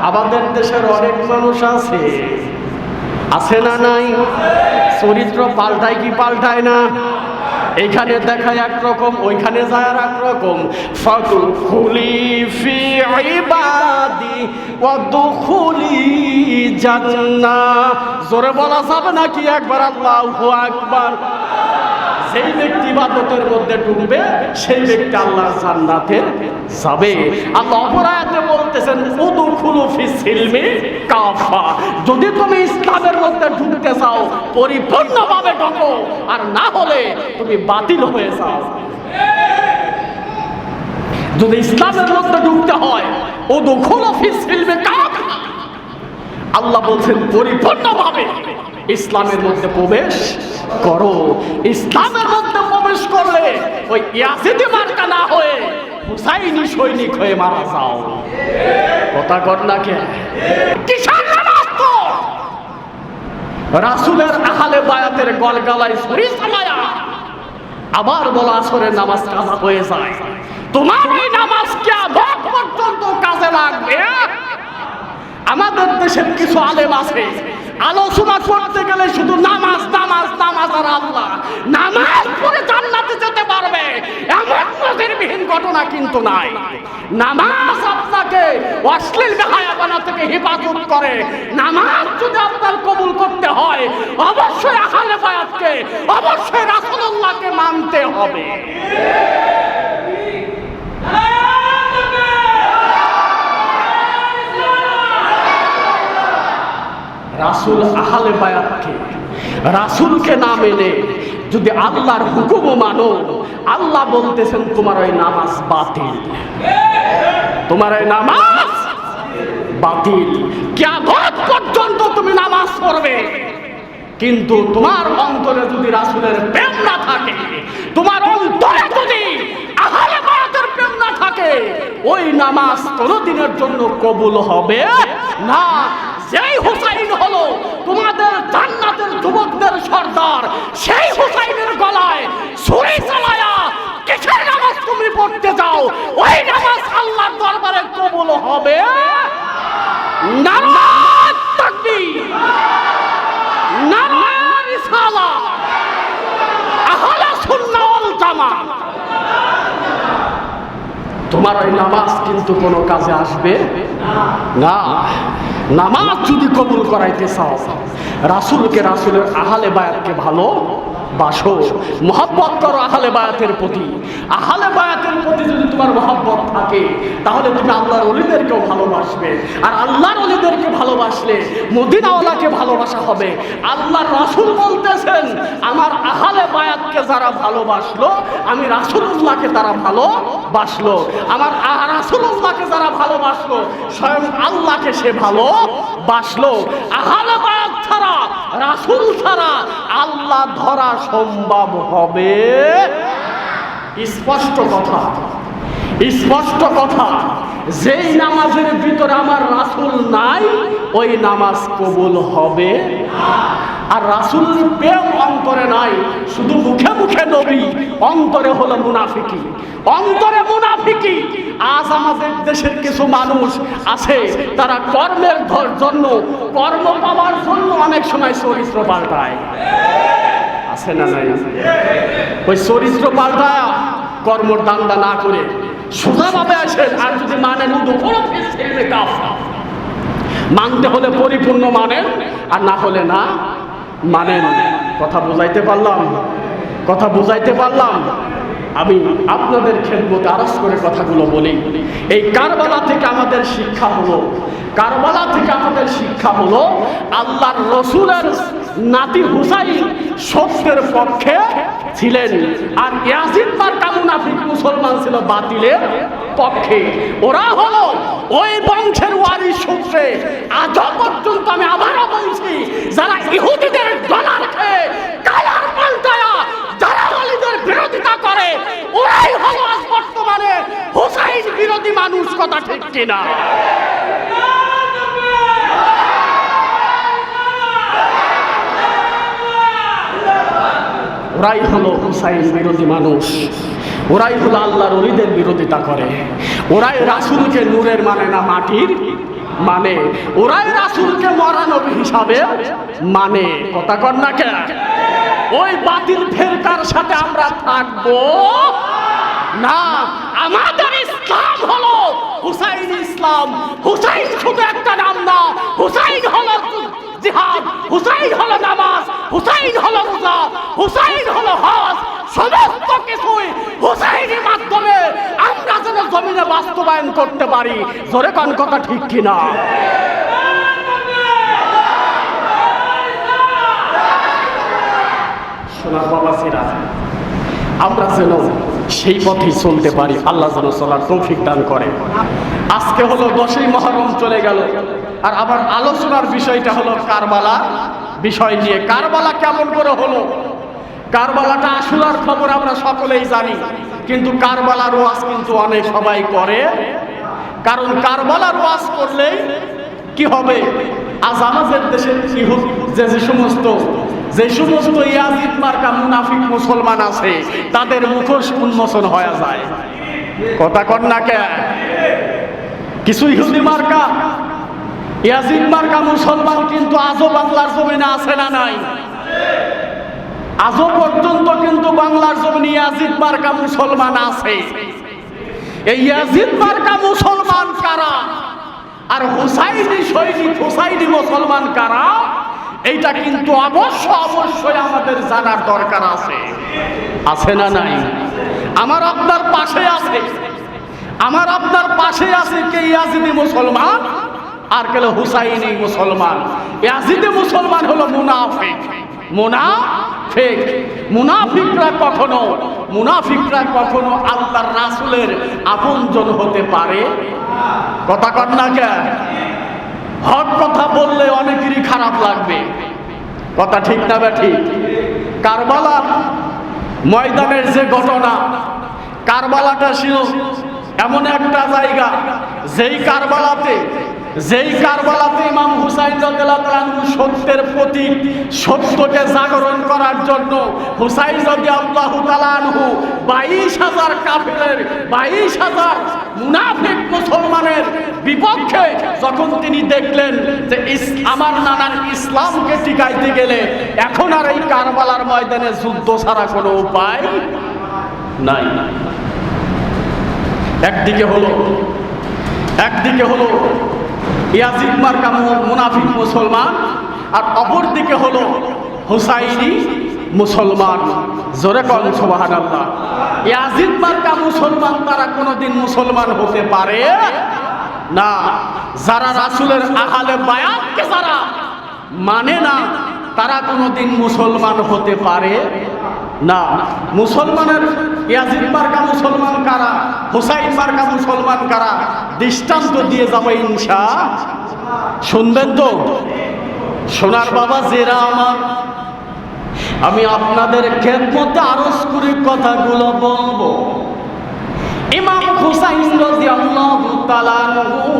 আমাদের দেশের অনেক মানুষ আছে না নাই? চরিত্র পাল্টায় কি পাল্টায় না? এখানে দেখায় একরকম, ওইখানে যায় আর একরকম। ফাদখুলি ফি ইবাদি ওয়াদখুলি জান্নাহ। জোরে বলা যাবে নাকি একবার আল্লাহু আকবার? সেই ব্যক্তি ইবাদতের মধ্যে ঢুকবে সেই ব্যক্তি আল্লাহর জান্নাতে যাবে। আল্লাহ অপর আয়াতে বলতেছেন উদখুলু ফিস সিলমি কাফা। যদি তুমি ইসলামের মধ্যে ঢুকতে চাও পরিপূর্ণভাবে ঢোকো, আর না হলে তুমি বাতিল হয়ে যাও। যদি ইসলামের মধ্যে ঢুকতে হয় উদখুলু ফিস সিলমি কাফা, আল্লাহ বলছেন পরিপূর্ণভাবে ইসলামের মধ্যে প্রবেশ করো। ইসলামের মধ্যে প্রবেশ করলে ওই ইয়াজিদি মার্কা না হয়ে হুসাইনি সৈনিক হয়ে মারা যাও। কথা কর না কে? কিসের নামাজ তো রাসূলের আহলে বায়াতের গলগলায় ছুরি চালায়া আবার বলা আসরের নামাজ কাজা হয়ে যায়। তোমার এই নামাজ কিয়ামত পর্যন্ত কাজে লাগবে। আমাদের দেশের কিছু আলেম আছে, আলোচনা করতে গেলে শুধু নামাজ নামাজ নামাজ আর আল্লাহ, নামাজ পড়ে জান্নাতে যেতে পারবে এমন নজিরবিহীন ঘটনা কিন্তু নাই। নামাজ আপনাকে অশ্লীল বেহায়াপনা থেকে হেফাজত করে। নামাজ যদি আপনার কবুল করতে হয় অবশ্যই আহলে বায়াতকে, অবশ্যই রাসূলুল্লাহকে মানতে হবে। রাসূল আহলে বায়াতকে, রাসূলকে না মেনে যদি আল্লাহর হুকুম মানো, আল্লাহ বলতেছেন তোমার ওই নামাজ বাতিল, তোমার ওই নামাজ বাতিল। কিয়ামত পর্যন্ত তুমি নামাজ পড়বে, কিন্তু তোমার অন্তরে যদি রাসূলের প্রেম না থাকে, তোমার অন্তরে যদি আহলে বায়াতের প্রেম না থাকে, ওই নামাজ কোনদিনের জন্য কবুল হবে না। যেই হুসাইন হলো তোমাদের জান্নাতের যুবকদের সর্দার, সেই হুসাইনের গলায় ছুরি চালায়া কিসের নামাজ তুমি পড়তে যাও? ওই নামাজ আল্লাহর দরবারে কবুল হবে না। নারায়ে তাকবীর, নারায়ে রিসালাত, আহলে সুন্নাহ ওয়াল জামাত। তোমার ওই নামাজ কিন্তু কোনো কাজে আসবে না। নামাজ যদি কবুল করাইতে চাও, রাসূলকে, রাসূলের আহলে বায়াতকে ভালোবাসো, মহব্বত করো আহলে বায়াতের প্রতি। আহলে বায়াতের প্রতি যদি তোমার মহব্বত থাকে, তাহলে তুমি আল্লাহর ওলিদেরকেও ভালোবাসবে। আর আল্লাহর ওলিদেরকে ভালোবাসলে মদিনাওয়ালাকে ভালোবাসা হবে। আল্লাহর রাসূল বলতেছেন, আমার আহলে বায়াতকে যারা ভালোবাসলো, আমি রাসূলুল্লাহকে তারা ভালোবাসলো। আমার রাসূলুল্লাহকে যারা ভালোবাসলো, স্বয়ং আল্লাহকে সে ভালোবাসলো। আহলে বায়াত ছাড়া, রাসূল ছাড়া আল্লাহ ধরা সম্ভব হবে? স্পষ্ট কথা, স্পষ্ট কথা। যেই নামাজের ভিতরে আমার রাসূল নাই, ওই নামাজ কবুল হবে না। আর রাসূলের প্রেম অন্তরে নাই, শুধু মুখে মুখে নবী, অন্তরে হলো মুনাফিকি, অন্তরে মুনাফিকি। আজ আমাদের দেশের কিছু মানুষ আছে, তারা কর্মের জন্য, কর্ম পাওয়ার জন্য অনেক সময় চরিত্র পাল্টায়। আছে না নাই? ওই চরিত্র পাল্টায় কর্মর দান্দা না করে সোজাভাবে আসেন। আর যদি মানেন মানতে হলে পরিপূর্ণ মানেন, আর না হলে না মানেন। কথা বুঝাইতে পারলাম? কথা বুঝাইতে পারলাম? আমি আপনাদের খেদমতে আরজ করে কথাগুলো বলি। এই কারবালা থেকে আমাদের শিক্ষা হলো, কারবালা থেকে আমাদের শিক্ষা হলো আল্লাহর রসুলের নাতি হুসাইন সত্যের পক্ষে ছিলেন, আর ইয়াজিদ মার্কা মুনাফিক মুসলমান ছিল বাতিলের পক্ষে। ওরা হলো ওই বংশের ওয়ারিস সূত্রে আজ পর্যন্ত, আমি আবারও বলছি, যারা ইহুদিদের ডলার খেয়ে কালার পাল্টায়া যারা ওলিদের বিরোধিতা করে, ওরাই হলো আজ বর্তমানে হুসাইন বিরোধী মানুষ। কথা ঠিক কিনা? ওরাই হলো হুসাইন বিরোধী মানুষ, ওরাই হলো আল্লাহর ওলিদের বিরোধিতা করে, ওরাই রাসূলকে নূরের মানে না মাটির মানে ওরাই রাসূলকে মরা নবী হিসাবে মানে। কথা কর না কেন? ওই বাতিল ফেরকার সাথে আমরা থাকবো না। আমাদের ইসলাম হলো হুসাইন ইসলাম। হুসাইন শুধু একটা নাম না, হুসাইন হলো জিহাদ, হুসাইন হলো নামাজ, হুসাইন হলো রোজা, হুসাইন হলো হজ। সমস্ত কিছুই হুসাইনের মাধ্যমে আমরা যেন জমিনে বাস্তবায়ন করতে পারি। জোরে কোন কথা ঠিক কিনা? সোনার বাবাসীরা, আমরা যেন সেই পথেই চলতে পারি। আল্লাহ যেন চলার তৌফিক দান করে। আজকে হলো 10ই মুহররম চলে গেল, আর আবার আলোচনার বিষয়টা হলো কারবালার বিষয় নিয়ে। কারবালা কেমন করে হলো? কারবালাটা আশুরার খবর আমরা সকলেই জানি, কিন্তু কারবালার ওয়াজ কিন্তু অনেক সবাই করে। কারণ কারবালার ওয়াজ করলেই কি হবে? আজ আমাদের দেশে যে সমস্ত ইয়াজিদ মার্কা মুনাফিক মুসলমান আছে, তাদের মুখোশ উন্মোচন হয়ে যায়। কথা কর না কে? কিছু ইহুদি মার্কা ইয়াজিদ মার্কা মুসলমান কিন্তু আজও বাংলার জমিনে আছে না নাই? আজও পর্যন্ত কিন্তু বাংলার জমিনে ইয়াজিদ মার্কা মুসলমান আছে। এই ইয়াজিদ মার্কা মুসলমান কারা, আর হুসাইনি সৈনিক হুসাইনি মুসলমান কারা, এইটা কিন্তু অবশ্যই আমাদের জানার দরকার আছে। আছে না নাই? আমার আপনার পাশে আছে, আমার আপনার পাশে আছে কে ইয়াজিদি মুসলমান আর কে হুসাইনি মুসলমান। ইয়াজিদি মুসলমান হলো মুনাফিক। মুনাফিকরা কখনো আল্লাহর রাসূলের আপনজন হতে পারে? কথা কর না কেন? হক কথা বললে অনেকেরই খারাপ লাগবে। কথা ঠিক না বে ঠিক? কারবালার ময়দানের যে ঘটনা, কারবালাটা ছিল এমন একটা জায়গা, যেই কারবালাতে ইমাম হুসাইন রাদিয়াল্লাহু তাআলা সত্যের প্রতীক, সত্যকে জাগরণ করার জন্য হুসাইন রাদিয়াল্লাহু তাআলা 22,000 কাফেরের 22,000 মুনাফিক মুসলমানের বিপক্ষে যখন তিনি দেখলেন যে আমার নানার ইসলামকে টিকাইতে গেলে এখন আর এই কারবালার ময়দানে যুদ্ধ ছাড়া কোনো উপায় নাই। একদিকে হলো ইয়াজিদ মার্কা মুনাফিক মুসলমান, আর অপর দিকে হলো হুসাইনি মুসলমান। জোরে কোন সুবহানাল্লাহ। ইয়াজিদ মার্কা মুসলমান তারা কোনোদিন মুসলমান হতে পারে না। যারা রাসূলের আহলে বায়াতকে যারা মানে না, তারা কোনোদিন মুসলমান হতে পারে না। মুসলমানের ইয়াজিদ মার্কা মুসলমান কারা, হুসাইন মার্কা মুসলমান কারা, দৃষ্টান্ত দিয়ে যাবো ইনশাআল্লাহ। শুনবেন তো? সোনার বাবা জেরা আমার, আমি আপনাদের খেদমতে আরজ করে কথাগুলো বলবো। ইমাম হুসাইন রাদিয়াল্লাহু তাআলা আনহু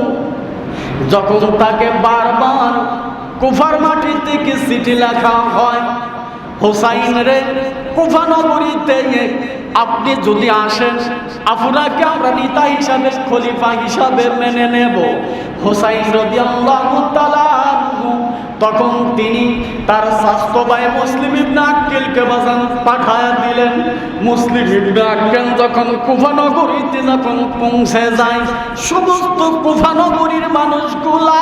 যখন তাকে বারবার কুফার মাটি থেকে চিঠি লেখা হয়, হুসাইন রে কুফা নগরীতে আপনি যদি আসেন, আপনাকে আমরা নেতা হিসাবে খলিফা হিসাবে মেনে নেব। হুসাইন রাদিয়াল্লাহু তাআলা আনহু তখন তিনি তার স্বাস্থ্য ভাই মুসলিম ইবনে আক্কিলকে বাজান পাঠায়া দিলেন। মুসলিম ইবনে আক্কিল যখন কুফা নগরীতে যখন পৌঁছে যায়, সমস্ত কুফা নগরীর মানুষগুলা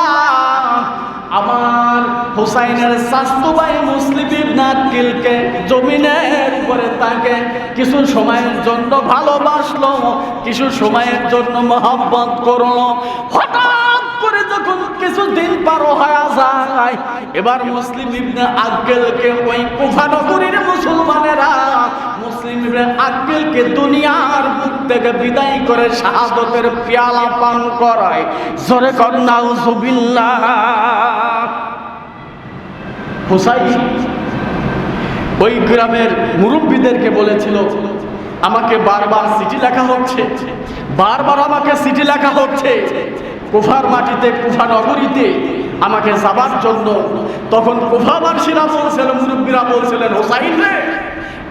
আমার হুসাইনের স্বাস্থ্য ভাই মুসলিম ইবনে আক্কিলকে জমিনের উপরে তাকে কিছু সময়ের জন্য ভালোবাসলো, কিছু সময়ের জন্য মহব্বত করলো। হঠাৎ করে যখন কিছুদিন পার হয়ে যায়, এবার মুসলিম ইবনে আক্কিলকে ওই কুফা নগরীর মুসলমানেরা মুসলিম ইবনে আক্কিলকে দুনিয়ার বুক থেকে বিদায় করে শাহাদাতের পেয়ালা পান করায়। জোরে কর নাউজুবিল্লাহ। হুসাইন ওই গ্রামের মুরব্বীদেরকে বলেছিল, আমাকে বারবার চিঠি লেখা হচ্ছে, আমাকে চিঠি লেখা হচ্ছে কুফার মাটিতে, কুফা নগরীতে আমাকে যাবার জন্য। তখন কুফাবাসীরা বলছিলেন, মুরব্বীরা বলছিলেন, হুসাইন রে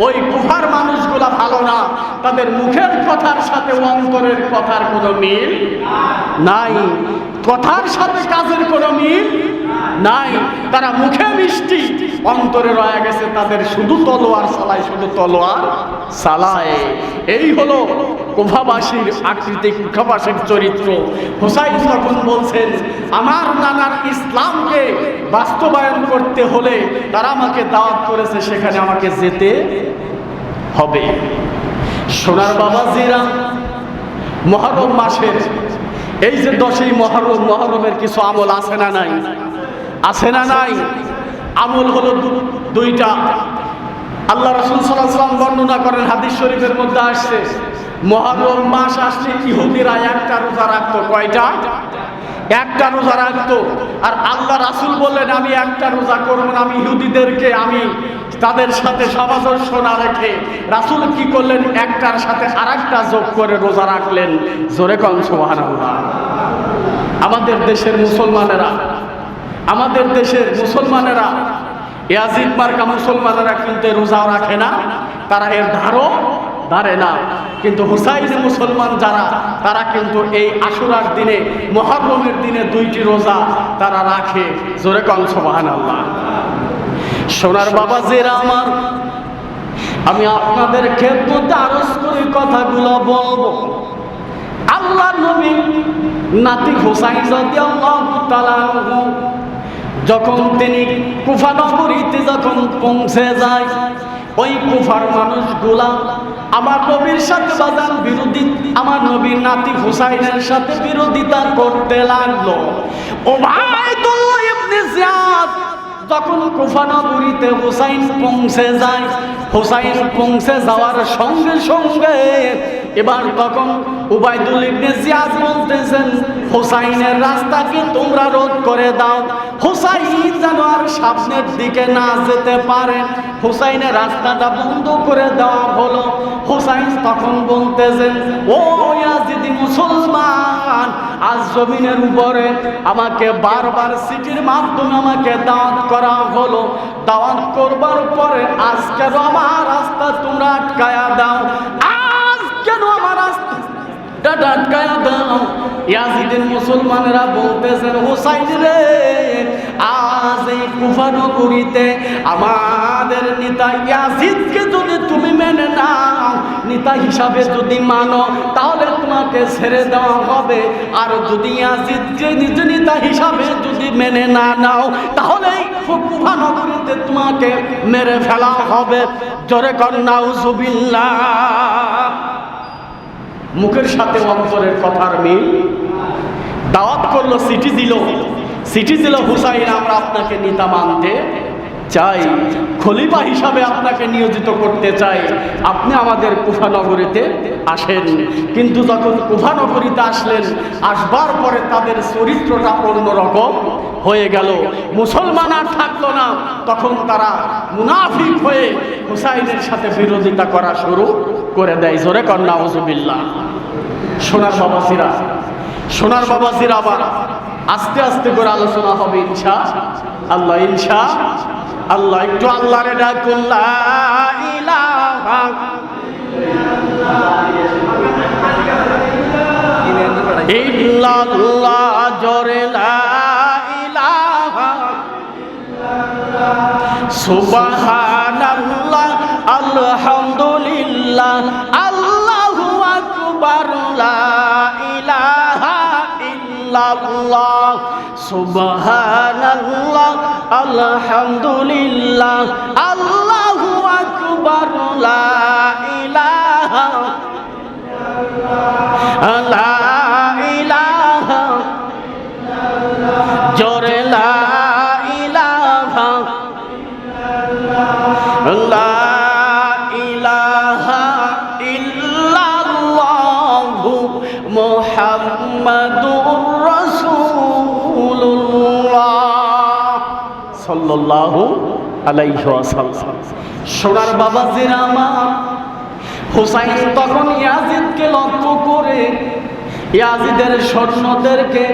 ওই কুফার মানুষগুলা ভালো না, তাদের মুখের কথার সাথে অন্তরের কথার কোনো মিল নাই। কথার সাথে কাজের কোনো মিল নাই। তারা মুখে মিষ্টি, অন্তরে রয়ে গেছে তাদের শুধু তলোয়ার চালায়, শুধু তলোয়ার চালায়। এই হলো কুফাবাসীর আকৃতি, কুফাবাসীর চরিত্র। হুসাইন তখন বলছেন, আমার নানার ইসলামকে বাস্তবায়ন করতে হলে তারা আমাকে দাওয়াত করেছে, সেখানে আমাকে যেতে হবে। সোনার বাবাজিরা, মুহররম মাসের এই যে 10ই মুহররম, মুহররমের কিছু আমল আছে না নাই? আছে না নাই? আমল হলো দুইটা। আল্লাহ রাসূল সাল্লাল্লাহু আলাইহি ওয়াসাল্লাম বর্ণনা করেন, হাদিস শরীফের মধ্যে আসছে, মুহররম মাস আসলে ইহুদিরা একটা রোজা রাখতো। কয়টা? একটা রোজা রাখতো। আর আল্লাহ রাসূল বললেন, আমি একটা রোজা করব না, আমি ইহুদিদেরকে আমি তাদের সাথে সামঞ্জস্য না রেখে রাসূল কি করলেন, একটার সাথে আরেকটা যোগ করে রোজা রাখলেন। জোরে কোন সুবহানাল্লাহ। আমাদের দেশের মুসলমানেরা, আমাদের দেশের মুসলমানেরা, ইয়াজিদ মার্কা মুসলমানেরা কিন্তু রোজাও রাখে না, তারা এর ধারও ধারে না। কিন্তু হুসাইনি মুসলমান যারা, তারা কিন্তু এই আশুরার দিনে, মুহররমের দিনে 2টি রোজা তারা রাখে। জোরে কোন সুবহানাল্লাহ। সোনার বাবাজিরা আমার, আমি আপনাদের খেদমতে আরজ করে কথাগুলো বলবো। আল্লাহ নবী নাতি হুসাইন রাদিয়াল্লাহু তাআলা আনহু যখন তিনি কুফা নগরীতে যখন পৌঁছে যায়, ওই কুফার মানুষগুলা আমার নবীর সাথে বাজান বিরোধী, আমার নবীর নাতি হুসাইনের সাথে বিরোধিতা করতে লাগলো। উবাইদুল্লাহ ইবনে জিয়াদ যখন কুফা নগরীতে হুসাইন পৌঁছে যায়, হুসাইন পৌঁছে যাওয়ার সঙ্গে সঙ্গে এবার তখন উবাইদুল্লাহ ইবনে জিয়াদ বলতেছেন, হুসাইনের রাস্তাকে তোমরা রোধ করে দাও, হুসাইন যেন আর সামনের দিকে না যেতে পারে। হুসাইনের রাস্তাটা বন্ধ করে দেওয়া হলো। হুসাইন তখন বলতেছেন, ও ইয়াজিদি মুসলমান, আজ জমিনের উপরে আমাকে বারবার সিটির মাধ্যমে আমাকে দাওয়াত করা হলো, দাওয়াত করবার পরে আজ কেন আমার রাস্তা তোমরা আটকায়া দাও, আজ কেন আমার রাস্তা আটকায়া দাও। ইয়াজিদের মুসলমানেরা বলতেছেন, হুসাইন রে, আজ এই কুফা নগরীতে আমাদের নেতা ইয়াজিদকে যদি তুমি মেনে নাও, নেতা হিসাবে যদি মানো, তাহলে তোমাকে ছেড়ে দেওয়া হবে। আর যদি ইয়াজিদকে নিজ নেতা হিসাবে যদি মেনে না নাও, তাহলে কুফা নগরীতে তোমাকে মেরে ফেলা হবে। জোরে কর নাউজুবিল্লাহ। মুখের সাথে অন্তরের কথার মিল। দাওয়াত করলো, চিঠি দিল, হুসাইন আমরা আপনাকে নেতা মানতে চাই, খলিফা হিসাবে আপনাকে নিয়োজিত করতে চাই, আপনি আমাদের কুফা নগরীতে আসেন। কিন্তু যখন কুফা নগরীতে আসলেন, আসবার পরে তাদের চরিত্রটা অন্যরকম হয়ে গেল। মুসলমান আর থাকলো না, তখন তারা মুনাফিক হয়ে হুসাইনের সাথে বিরোধিতা করা শুরু করে দেয়। জোরে কর নাউজুবিল্লাহ। সোনার বাবাজিরা, সোনার বাবাজিরা, আবার আস্তে আস্তে করে আলোচনা হবে ইনশাআল্লাহ, ইনশাআল্লাহ। একটু আল্লাহরে ডাকুন, লা ইলাহা ইল্লাল্লাহ, জোরে লা ইলাহা সুবহানাল্লাহ, আলহামদুলিল্লাহ, আল্লাহু আকবার, লা ইলাহা ইল্লাল্লাহ, সুবহানাল্লাহ, আলহামদুলিল্লাহ, আল্লাহু আকবার, লা ইলাহা, লা ইলাহা, জোরে লা ইলাহা, লা ইলাহা ইল্লাল্লাহু মুহাম্মাদুর রাসূলুল্লাহ সাল্লাল্লাহু আলাইহি ওয়াসাল্লাম। সোনার বাবাজিরা আমার, হুসাইন তখন ইয়াজিদকে লক্ষ্য করে, ইয়াজিদের সৈন্যদেরকে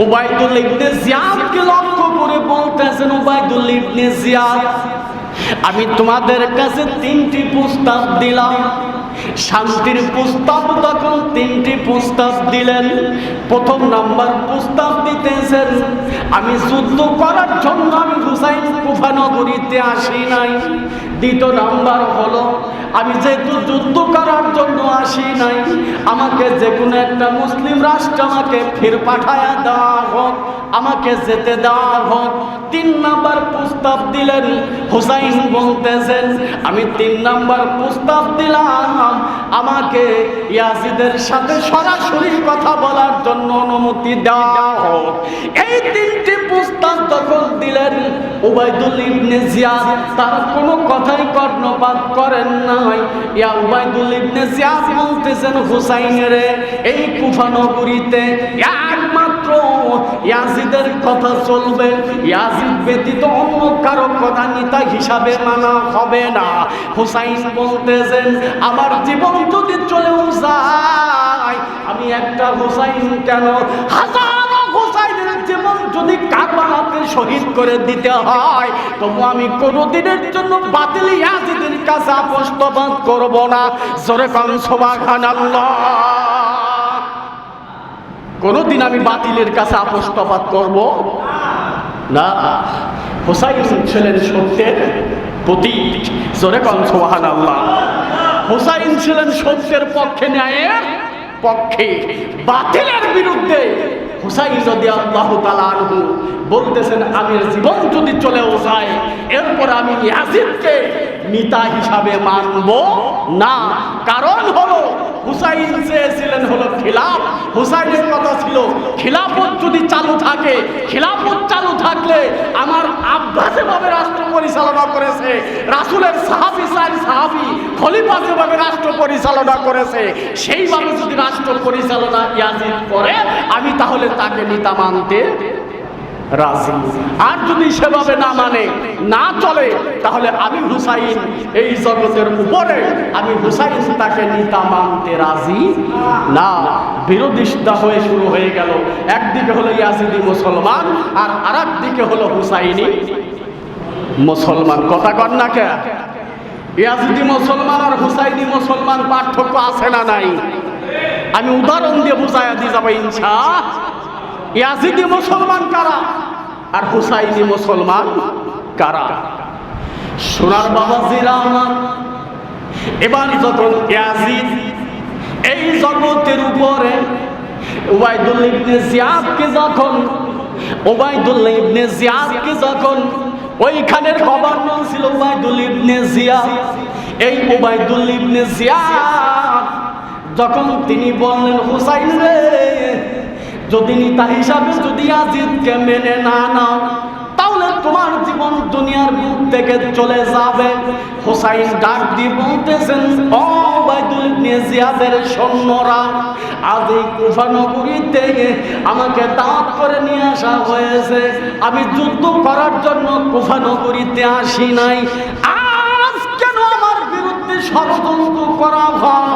উবাইদুল্লাহ ইবনে জিয়াদকে লক্ষ্য করে বলতেছেন, উবাইদুল্লাহ ইবনে জিয়াদ, আমি তোমাদের কাছে 3টি প্রস্তাব দিলাম, শান্তির প্রস্তাব তখন তিনটি প্রস্তাব দিলেন। প্রথম নাম্বার প্রস্তাব দিতেছেন, আমি যুদ্ধ করার জন্য আমি হুসাইন কুফা নগরীতে আসি নাই। দ্বিতীয় নাম্বার হলো, আমি যেহেতু যুদ্ধ করার জন্য আসি নাই, আমাকে যে কোনো একটা মুসলিম রাষ্ট্র আমাকে ফির পাঠায়া দেওয়া হোক, আমাকে যেতে দেওয়া হোক। তিন নাম্বার প্রস্তাব দিলেন। হুসাইন বলতেছেন, আমি তিন নাম্বার প্রস্তাব দিলাম, আমাকে ইয়াজিদের সাথে সরাসরি কথা বলার জন্য অনুমতি দেওয়া হোক। এই তিনটি প্রস্তাব যখন দিলেন, উবাইদুল ইবনে জিয়াদ তার কোনো কথাই কর্ণপাত করেন নাই। ইয়া উবাইদুল ইবনে জিয়াদ বলতেছেন, হুসাইন রে, এই কুফা নগরীতে একমাত্র ইয়াজিদের কথা চলবে, ইয়াজিদ ব্যতীত অন্য কারো কথা নেতা হিসাবে মানা হবে না। হুসাইন বলতেছেন, আমার জীবন যদি চলেও যায়, আমি একটা হুসাইন কেন, হাজারো হুসাইনের জীবন যদি কারবালাতে শহীদ করে দিতে হয়, তবু আমি কোনোদিনের জন্য বাতিল ইয়াজিদের কাছে আপোস্তবাদ করব না। জোরে কোন সুবহানাল্লাহ। কোনোদিন আমি বাতিলের কাছে আপোস্তবাদ করব না। হুসাইন ছিলেন সত্যের প্রতীক। জোরে কোন সুবহানাল্লাহ। হুসাইন ছিলেন সত্যের পক্ষে, ন্যায়ের পক্ষে, বাতিলের বিরুদ্ধে। হুসাইন রাদিয়াল্লাহু তাআলা আনহু বলতেছেন, আমি জীবন যদি চলেও যায়, এরপর আমি ইয়াজিদকে নেতা হিসাবে মানব না। কারণ হলো, হুসাইন চেয়েছিলেন হলো খিলাফ। হুসাইনের কথা ছিল, খিলাফত যদি চালু থাকে, খিলাফত চালু থাকলে আমার আব্বা যেভাবে রাষ্ট্র পরিচালনা করেছে, রাসূলের সাহাবী সাহাবী খলিফা যেভাবে রাষ্ট্র পরিচালনা করেছে, সেইভাবে যদি রাষ্ট্র পরিচালনা ইয়াজিদ করে, আমি তাহলে তাকে নেতা মানতে রাজি। আর যদি সেভাবে না মানে, না চলে, তাহলে আমি হুসাইন এই জগতের উপরে, আমি হুসাইন তাকে নেতা মানতে রাজি না। বিরোধিতা হয়ে শুরু হয়ে গেল। একদিকে হলো ইয়াজিদি মুসলমান, আর আরেক দিকে হলো হুসাইনি মুসলমান। কথা কন না কে? ইয়াজিদি মুসলমান আর হুসাইনি মুসলমান পার্থক্য আছে না নাই? আমি উদাহরণ দিয়ে বুঝাইয়া দিয়ে যাবো ইনশাআল্লাহ। ইয়াজিদি মুসলমান কারা আর হুসাইনি মুসলমান কারা? সোনার বাবাজিরা আমার, এবার যখন ইয়াজিদ এই জগতের উপরে উবাইদুল্লাহ ইবনে জিয়াদকে যখন ওইখানের গভর্নর ছিল উবাইদুল্লাহ ইবনে জিয়াদ, এই উবাইদুল্লাহ ইবনে জিয়াদ যখন তিনি বললেন, হুসাইন রে, যদি নেতা হিসাবে যদি ইয়াজিদকে মেনে না নাও, তাহলে তোমার জীবন দুনিয়ার বুক থেকে চলে যাবে। হুসাইন ডাক দিয়ে বলতেছেন, ও উবাইদুল ইবনে জিয়াদের সৈন্যরা, আজ এই কুফা নগরীতে আমাকে দাওয়াত করে নিয়ে আসা হয়েছে। আমি যুদ্ধ করার জন্য কুফা নগরীতে আসি নাই। আজ কেন আমার বিরুদ্ধে ষড়যন্ত্র করা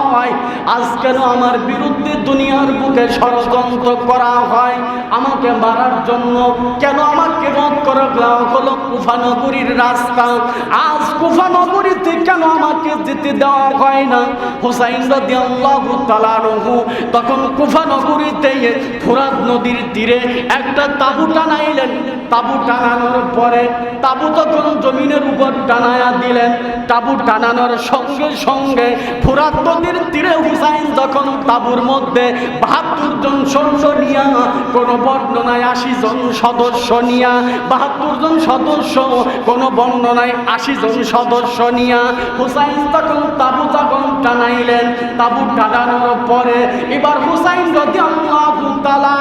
হয়? আজ কেন আমার বিরুদ্ধে দুনিয়ার বুকে ষড়যন্ত্র করা হয়? আমাকে মারার জন্য কেন আমাকে রোধ করে দেওয়া হলো কুফা নগরীর রাস্তা? আজ কুফা নগরীতে কেন আমাকে যেতে দেওয়া হয় না? হুসাইন রাদিয়াল্লাহু তাআলা আনহু তখন কুফা নগরীতে ফোরাত নদীর তীরে একটা তাঁবু টানাইলেন। তাঁবু টানানোর পরে তাঁবু তখন জমিনের উপর টানায়া দিলেন। তাঁবু টানানোর সঙ্গে সঙ্গে ফোরাত নদীর তীরে হুসাইন যখন তাঁবুর মধ্যে ৭২ জন সৈন্য নিয়া, কোন বর্ণনায় ৮০ জন সদস্য নিয়া, ৭২ জন সদস্য, কোন বর্ণনায় ৮০ জন সদস্য নিয়া হুসাইন তখন তাঁবু যখন টানাইলেন। তাঁবু টানানোর পরে এবার হুসাইন রাদিয়াল্লাহু তাআলা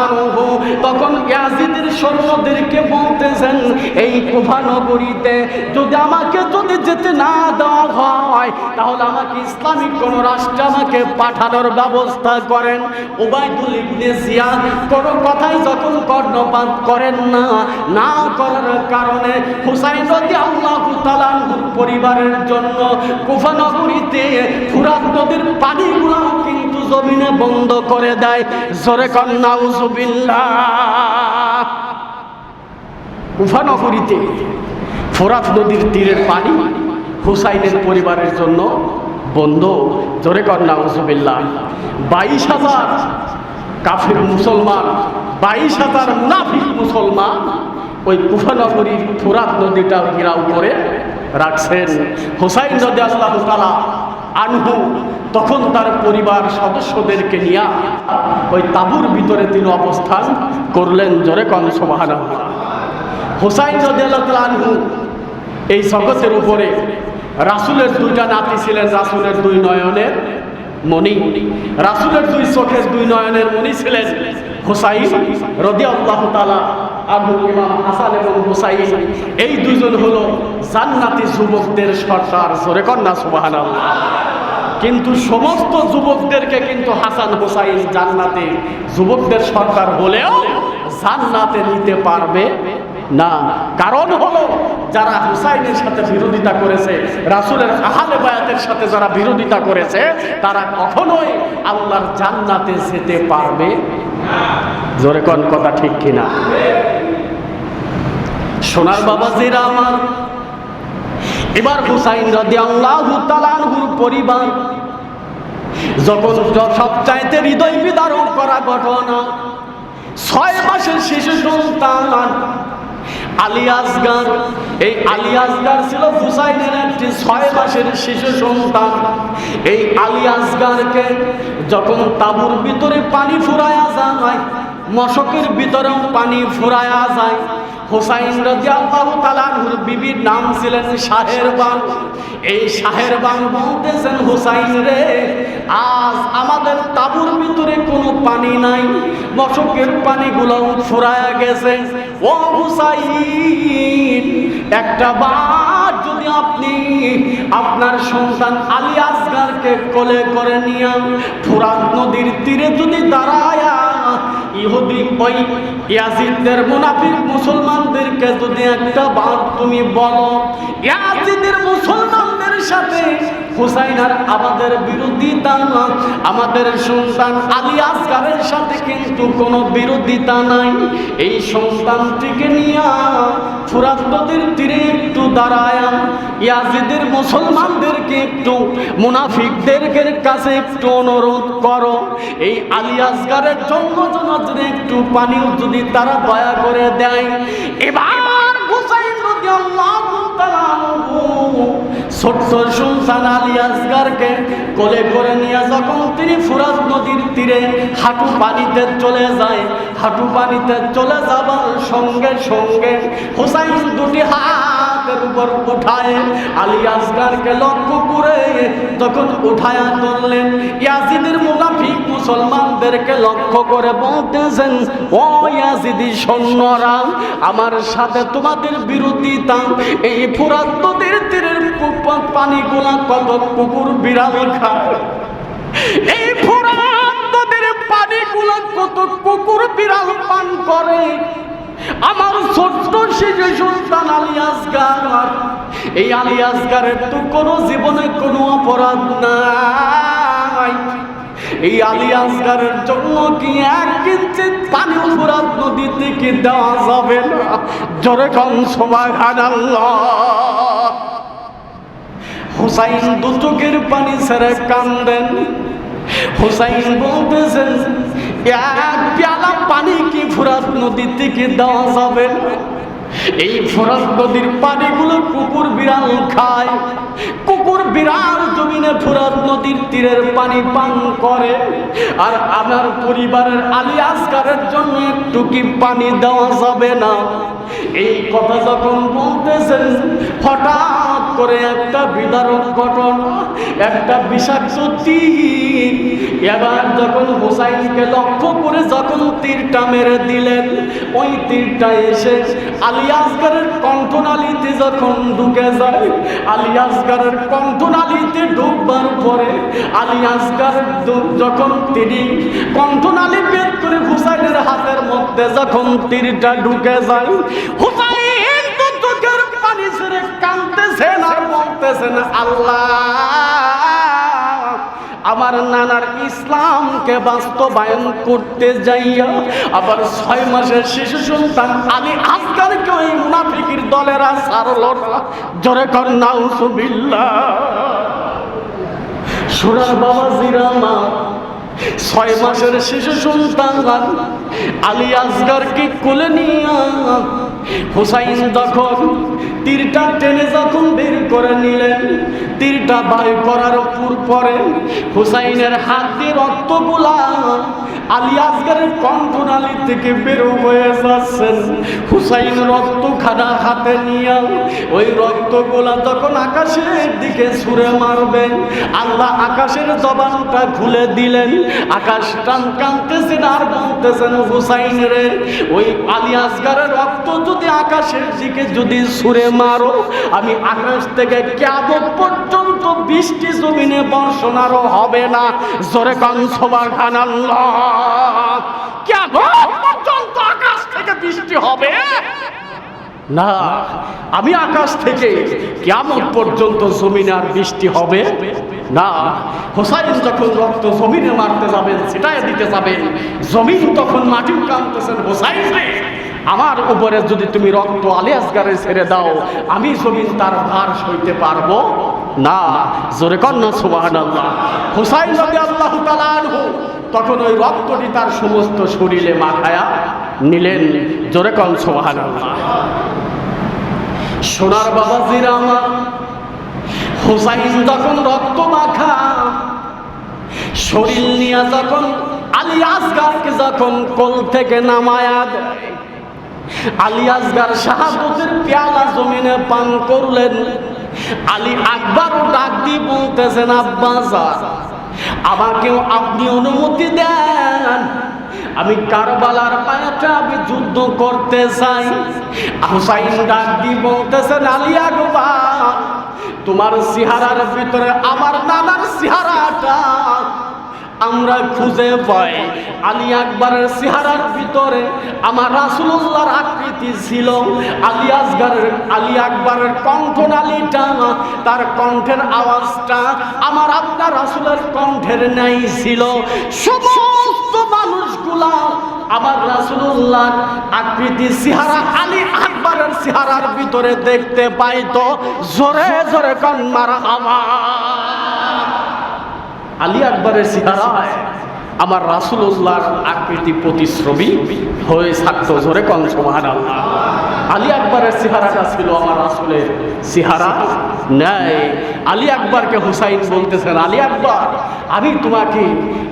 আনহু তখন ইয়াজিদের সৈন্যদেরকে বলতেছেন, এই কুফা নগরীতে যদি আমাকে যেতে না দেওয়া হয়, তাহলে আমাকে ইসলামিক কোন রাষ্ট্রে আমাকে পাঠানোর ব্যবস্থা করেন। উবাইদুল ইবনে জিয়াদ কোন কথাই যখন কর্ণপাত করেন না করার কারণে হুসাইন রাদিয়াল্লাহু তাআলা পরিবারের জন্য কুফা নগরীতে ফুরাত নদীর পানিগুলো কিন্তু জমিনে বন্ধ করে দেয়। জোরে কন নাউযুবিল্লাহ। কুফা নগরীতে ফোরাত নদীর তীরের পানি হুসাইনের পরিবারের জন্য বন্ধু। জোরে কর নাউজুবিল্লাহ। 22,000 কাফির মুসলমান, 22,000 মুনাফিক মুসলমান ওই কুফা নগরীর ফুরাত নদীটা ঘেরাও করে রাখছেন। হুসাইন রাদিয়াল্লাহু তাআলা আনহু তখন তার পরিবার সদস্যদেরকে নিয়ে ওই তাঁবুর ভিতরে তিনি অবস্থান করলেন। জোরে কন সুবহানাল্লাহ। হুসাইন রাদিয়াল্লাহু তাআলা আনহু এই জগতের উপরে রাসূলের দুইটা নাতি ছিলেন, রাসূলের দুই নয়নের মণি, রাসূলের দুই চোখের দুই নয়নের মণি ছিলেন হুসাইন রাদিয়াল্লাহু তাআলা আনহু। ইমাম হাসান এবং হুসাইন এই দুইজন হলো জান্নাতি যুবকদের সর্দার। জোরে কর না সুবহানাল্লাহ। কিন্তু সমস্ত যুবকদেরকে কিন্তু হাসান হুসাইন জান্নাতে যুবকদের সর্দার হলেও জান্নাতে নিতে পারবে না। কারণ হলো যারা হুসাইনের সাথে বিরোধিতা করেছে, রাসূলের আহলে বায়াতের সাথে যারা বিরোধিতা করেছে, তারা কখনোই আল্লাহর জান্নাতে যেতে পারবে না। জোরে কোন কথা ঠিক কিনা? সোনার বাবাজিরা আমার, এবার হুসাইন রাদিয়াল্লাহু তাআলা আনহুর পরিবার যখন সবচাইতে হৃদয় বিদারক করা ঘটনা, 6 মাসের শিশু সন্তান আলী আসগার। এই আলী আসগার ছিল হুসাইনের একটি 6 মাসের শিশু সন্তান। এই আলী আসগারকে যখন তাঁবুর ভিতরে পানি ফুরায়া যায়, মশকের ভিতরেও পানি ফুরায়া যায়, হুসাইন রাদিয়াল্লাহু তাআলা আনহুর বিবির নাম ছিলেন শাহেরবান। এই শাহেরবান বলতেছেন, হুসাইন রে, আজ আমাদের তাঁবুর ভিতরে কোনো পানি নাই, মশকের পানিগুলো ফুরায়া গেছে। ও হুসাইন, একটা বার যদি আপনি আপনার সন্তান আলী আসগারকে কোলে করে নিয়ে ফুরাত নদীর তীরে যদি দাঁড়ায়া ইহুদি ওই ইয়াজিদের মুনাফিক মুসলমানদেরকে যদি একটা বার তুমি বলো, ইয়াজিদের মুসলমানদের সাথে হুসাইন আর আমাদের বিরোধিতা, আমাদের সন্তান আলী আসগারের সাথে কিন্তু কোনো বিরোধিতা নাই, এই সন্তানটিকে নিয়ে ফুরাত নদীর তীরে একটু দাঁড়ায়া ইয়াজিদের মুসলমানদেরকে একটু মুনাফিকদের কাছে একটু অনুরোধ করো, এই আলী আসগারের জন্য যদি একটু পানিও যদি তারা দয়া করে দেয়। এবার হুসাইন রাদিয়াল্লাহু তাআলা আনহু ছোট্ট সন্তান আলী আসগারকে কোলে করে নিয়ে যখন তিনি ফুরাত নদীর তীরে হাঁটু পানিতে চলে যায়, হাঁটু পানিতে চলে যাবার সঙ্গে সঙ্গে হুসাইন দুটি হাতের উপর উঠায় আলী আসগারকে লক্ষ্য করে যখন উঠায়া ধরলেন, ইয়াজিদের মুনাফিক মুসলমানদেরকে লক্ষ্য করে বলতেছেন, ও ইয়াজিদি সৈন্যরা, আমার সাথে তোমাদের বিরোধিতা, এই ফুরাত নদীর তীরের পানিগুলা কত কুকুর বিড়াল খায়, এই ফুরাত নদীর পানিগুলা কত কুকুর বিড়াল পান করে, আমার ছোট্ট শিশু সন্তান আলী আসগার, এই আলী আসগারের তো কোনো জীবনে কোনো অপরাধ নাই, এই আলী আসগারের জন্য কি 1 কিঞ্চিত পানি ফুরাত নদী থেকে দেওয়া যাবে না? জোরে কোন সুবহানাল্লাহ। হুসাইন দু চোখের পানি ছেড়ে কান্দেন। হুসাইন বলতেছেন, 1 পেয়ালা পানি কি ফুরাত নদী থেকে দেওয়া যাবে না? এই ফুরাত নদীর পানিগুলো কুকুর বিড়াল খায়, কুকুর বিড়াল জমিনে ফুরাত নদীর তীরের পানি পান করে, আর আমার পরিবারের আলী আসগারের জন্য একটু কি পানি দেওয়া যাবে না? এই কথা যখন বলতেছেন, হঠাৎ করে একটা বিদারক ঘটনা, একটা বিষাক্ত তীর এবার যখন হুসাইনকে লক্ষ্য করে যখন তীরটা মেরে দিলেন, ওই তীরটা এসে আলী আসগারের কণ্ঠনালীতে যখন ঢুকে যায়, আলী আসগারের কণ্ঠনালীতে ঢুকবার পরে আলী আসগার যখন তিনি কণ্ঠনালী বের করে হুসাইনের হাতের মধ্যে যখন তীরটা ঢুকে যায়, হুসাইন তো চোখের পানি ছেড়ে কাঁদতেছেন আর বলতেছেন, আল্লাহ আমার নানার ইসলামকে বাস্তবায়ন করতে যাইয়া আবার 6 মাসের শিশু সন্তান আলী আসগারকে ওই মুনাফিকের দলেরা ছাড়ল না। জোরে কর নাউজুবিল্লাহ। সোনার বাবাজিরা আমার 6 মাসের শিশু সন্তান আলী আসগারকে কোলে নিয়ে হুসাইন যখন তীরটা টেনে যখন বের করে নিলেন, তীরটা বাই করার পরে হুসাইনের হাত দিয়ে রক্তগুলা আলী আসগারের কণ্ঠনালী থেকে বের হয়ে যাচ্ছেন। হুসাইন রক্তখানা হাতে নিয়ে ওই রক্তগুলা তখন আকাশের দিকে ছুঁড়ে মারবেন, আল্লাহ আকাশের জবানটা খুলে দিলেন। আকাশ কাঁদতেছেন আর বলতেছেন, হুসাইন রে, ওই আলী আসগারের রক্ত যদি আকাশের দিকে যদি ছুঁড়ে মারো, আমি আকাশ থেকে কিয়ামত পর্যন্ত বৃষ্টি জমিনে বর্ষণ আরো হবে না। জোরে কান সুবহানাল্লাহ। কিয়ামত পর্যন্ত আকাশ থেকে বৃষ্টি হবে না, আমি আকাশ থেকে কিয়ামত পর্যন্ত জমিনে আর বৃষ্টি হবে না। হুসাইন যখন রক্ত জমিনে মারতে যাবেন, ছিটায় দিতে যাবেন, জমিন তখন মাটি কাঁদতেছেন, হুসাইন রে, আমার উপরে যদি তুমি রক্ত আলী আসগারে ছেড়ে দাও, আমি জমিন তার ভার সইতে পারবো না। জোরে কন্যা সুবহানাল্লাহ। হুসাইন রাদিয়াল্লাহু তাআলা আনহু তখন ওই রক্তটি তার সমস্ত শরীরে মাখায়া নিলেন। জোরে কন্যা সুবহানাল্লাহ। সোনার বাবাজিরা আমার, হুসাইন যখন রক্ত মাখা শরীর নিয়ে যখন আলী আসগারকে যখন কোল থেকে নামায়া দেয়, আলী আসগার শাহাদতের পেয়ালা জমিনে পান করলেন। আলী আকবরও ডাক দিয়ে বলতেছেন, আব্বাজান, আমাকেও আপনি অনুমতি দেন, আমি কারবালার মাঠে আমি যুদ্ধ করতে চাই। হুসাইন ডাক দিয়ে বলতেছেন, আলী আকবর, তোমার চেহারার ভিতরে আমার নানার চেহারাটা আমরা খুঁজে পাই। আলী আকবরের চেহারার ভিতরে আমার রাসূলুল্লাহর আকৃতি ছিল। আলী আকবরের কণ্ঠনালীটা, তার কণ্ঠের আওয়াজটা আমার আপনার রাসূলের কণ্ঠের ন্যায় ছিল। সমস্ত মানুষগুলা আমার রাসূলুল্লাহর আকৃতি চেহারা আলী আকবরের চেহারার ভিতরে দেখতে পাইতো। জোরে জোরে কান মারহাবা। আলী আকবরের চেহারায় আমার রাসূলুল্লাহর আকৃতি প্রতিচ্ছবি হয়ে থাকতো। জোরে কোন সুবহানাল্লাহ। আলী আকবরের চেহারাটা ছিল আমার রাসূলের চেহারা নাই। আলী আকবরকে হুসাইন বলতেছেন, আলী আকবর, আমি তোমাকে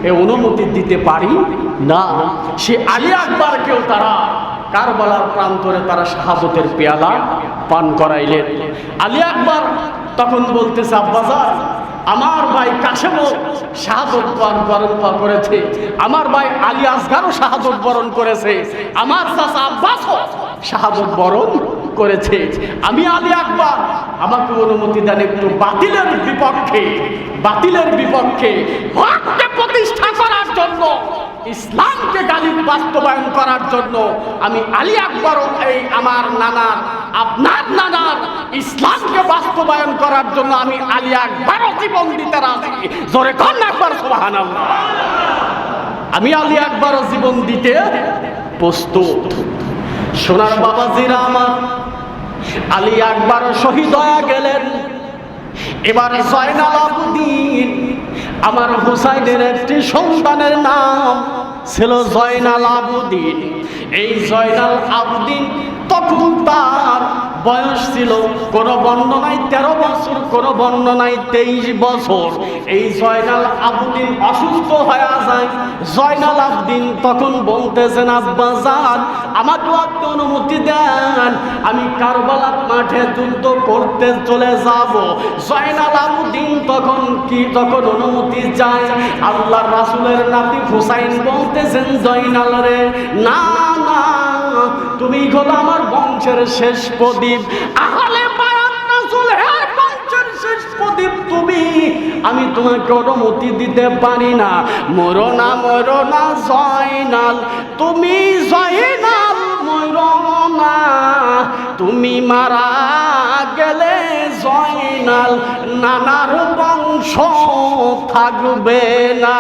এই অনুমতি দিতে পারি না। সে আলী আকবরকেও তারা কারবালার প্রান্তরে তারা শাহাদতের পেয়ালা পান করাইলেন। আলী আকবর তখন বলতেছে, আব্বাজান, আমার ভাই কাশেমও শাহাদত বরণ করেছে, আমার ভাই আলী আসগারও শাহাদত বরণ করেছে, আমার চাচা আব্বাসও শাহাদত বরণ করেছে। আমি আলী আকবর, আমাকে অনুমতি দেন একটু বাতিলের বিপক্ষে হককে প্রতিষ্ঠা করার জন্য, ইসলামকে গালিব বাস্তবায়ন করার জন্য আমি আলী আকবরও এই আমার নানার, আপনার নানার ইসলামকে বাস্তবায়ন করার জন্য আমি আলী আকবরও জীবন দিতে রাজি। জোরে কোন আকবর সুবহানাল্লাহ। আমি আলী আকবরও জীবন দিতে প্রস্তুত। সোনার বাবাজিরা আমার, আলী আকবরও শহীদ হয়ে গেলেন। এবার জয়নাল আবদিন, আমার হুসাইনের একটি সন্তানের নাম ছিল জয়নাল আবদিন। এই জয়নাল আবদিন তখন তার বয়স ছিল কোন বর্ণনায় 13 বছর, কোন বর্ণনায় 23 বছর। এই জয়নাল আবদিন অসুস্থ হয়ে যায়। জয়নাল আবদিন তখন বলতেছেন, আব্বাজান, আমাকে আপনি অনুমতি দেন, আমি কারবালার মাঠে যুদ্ধ করতে চলে যাব। জয়নাল আবদিন তখন অনুমতি চায়। আল্লাহর রাসূলের নাতি হুসাইন বলতেছেন, জয়নাল রে, না না, তুমি হলো আমার বংশের শেষ প্রদীপ, আহলে বায়াত রাসূলের বংশের শেষ প্রদীপ তুমি, আমি তোমাকে অনুমতি দিতে পারি না। মরো না জয়নাল, তুমি জয়নাল মরো না, তুমি মারা গেলে জয়নাল জয়নাল নানার বংশ থাকবে না,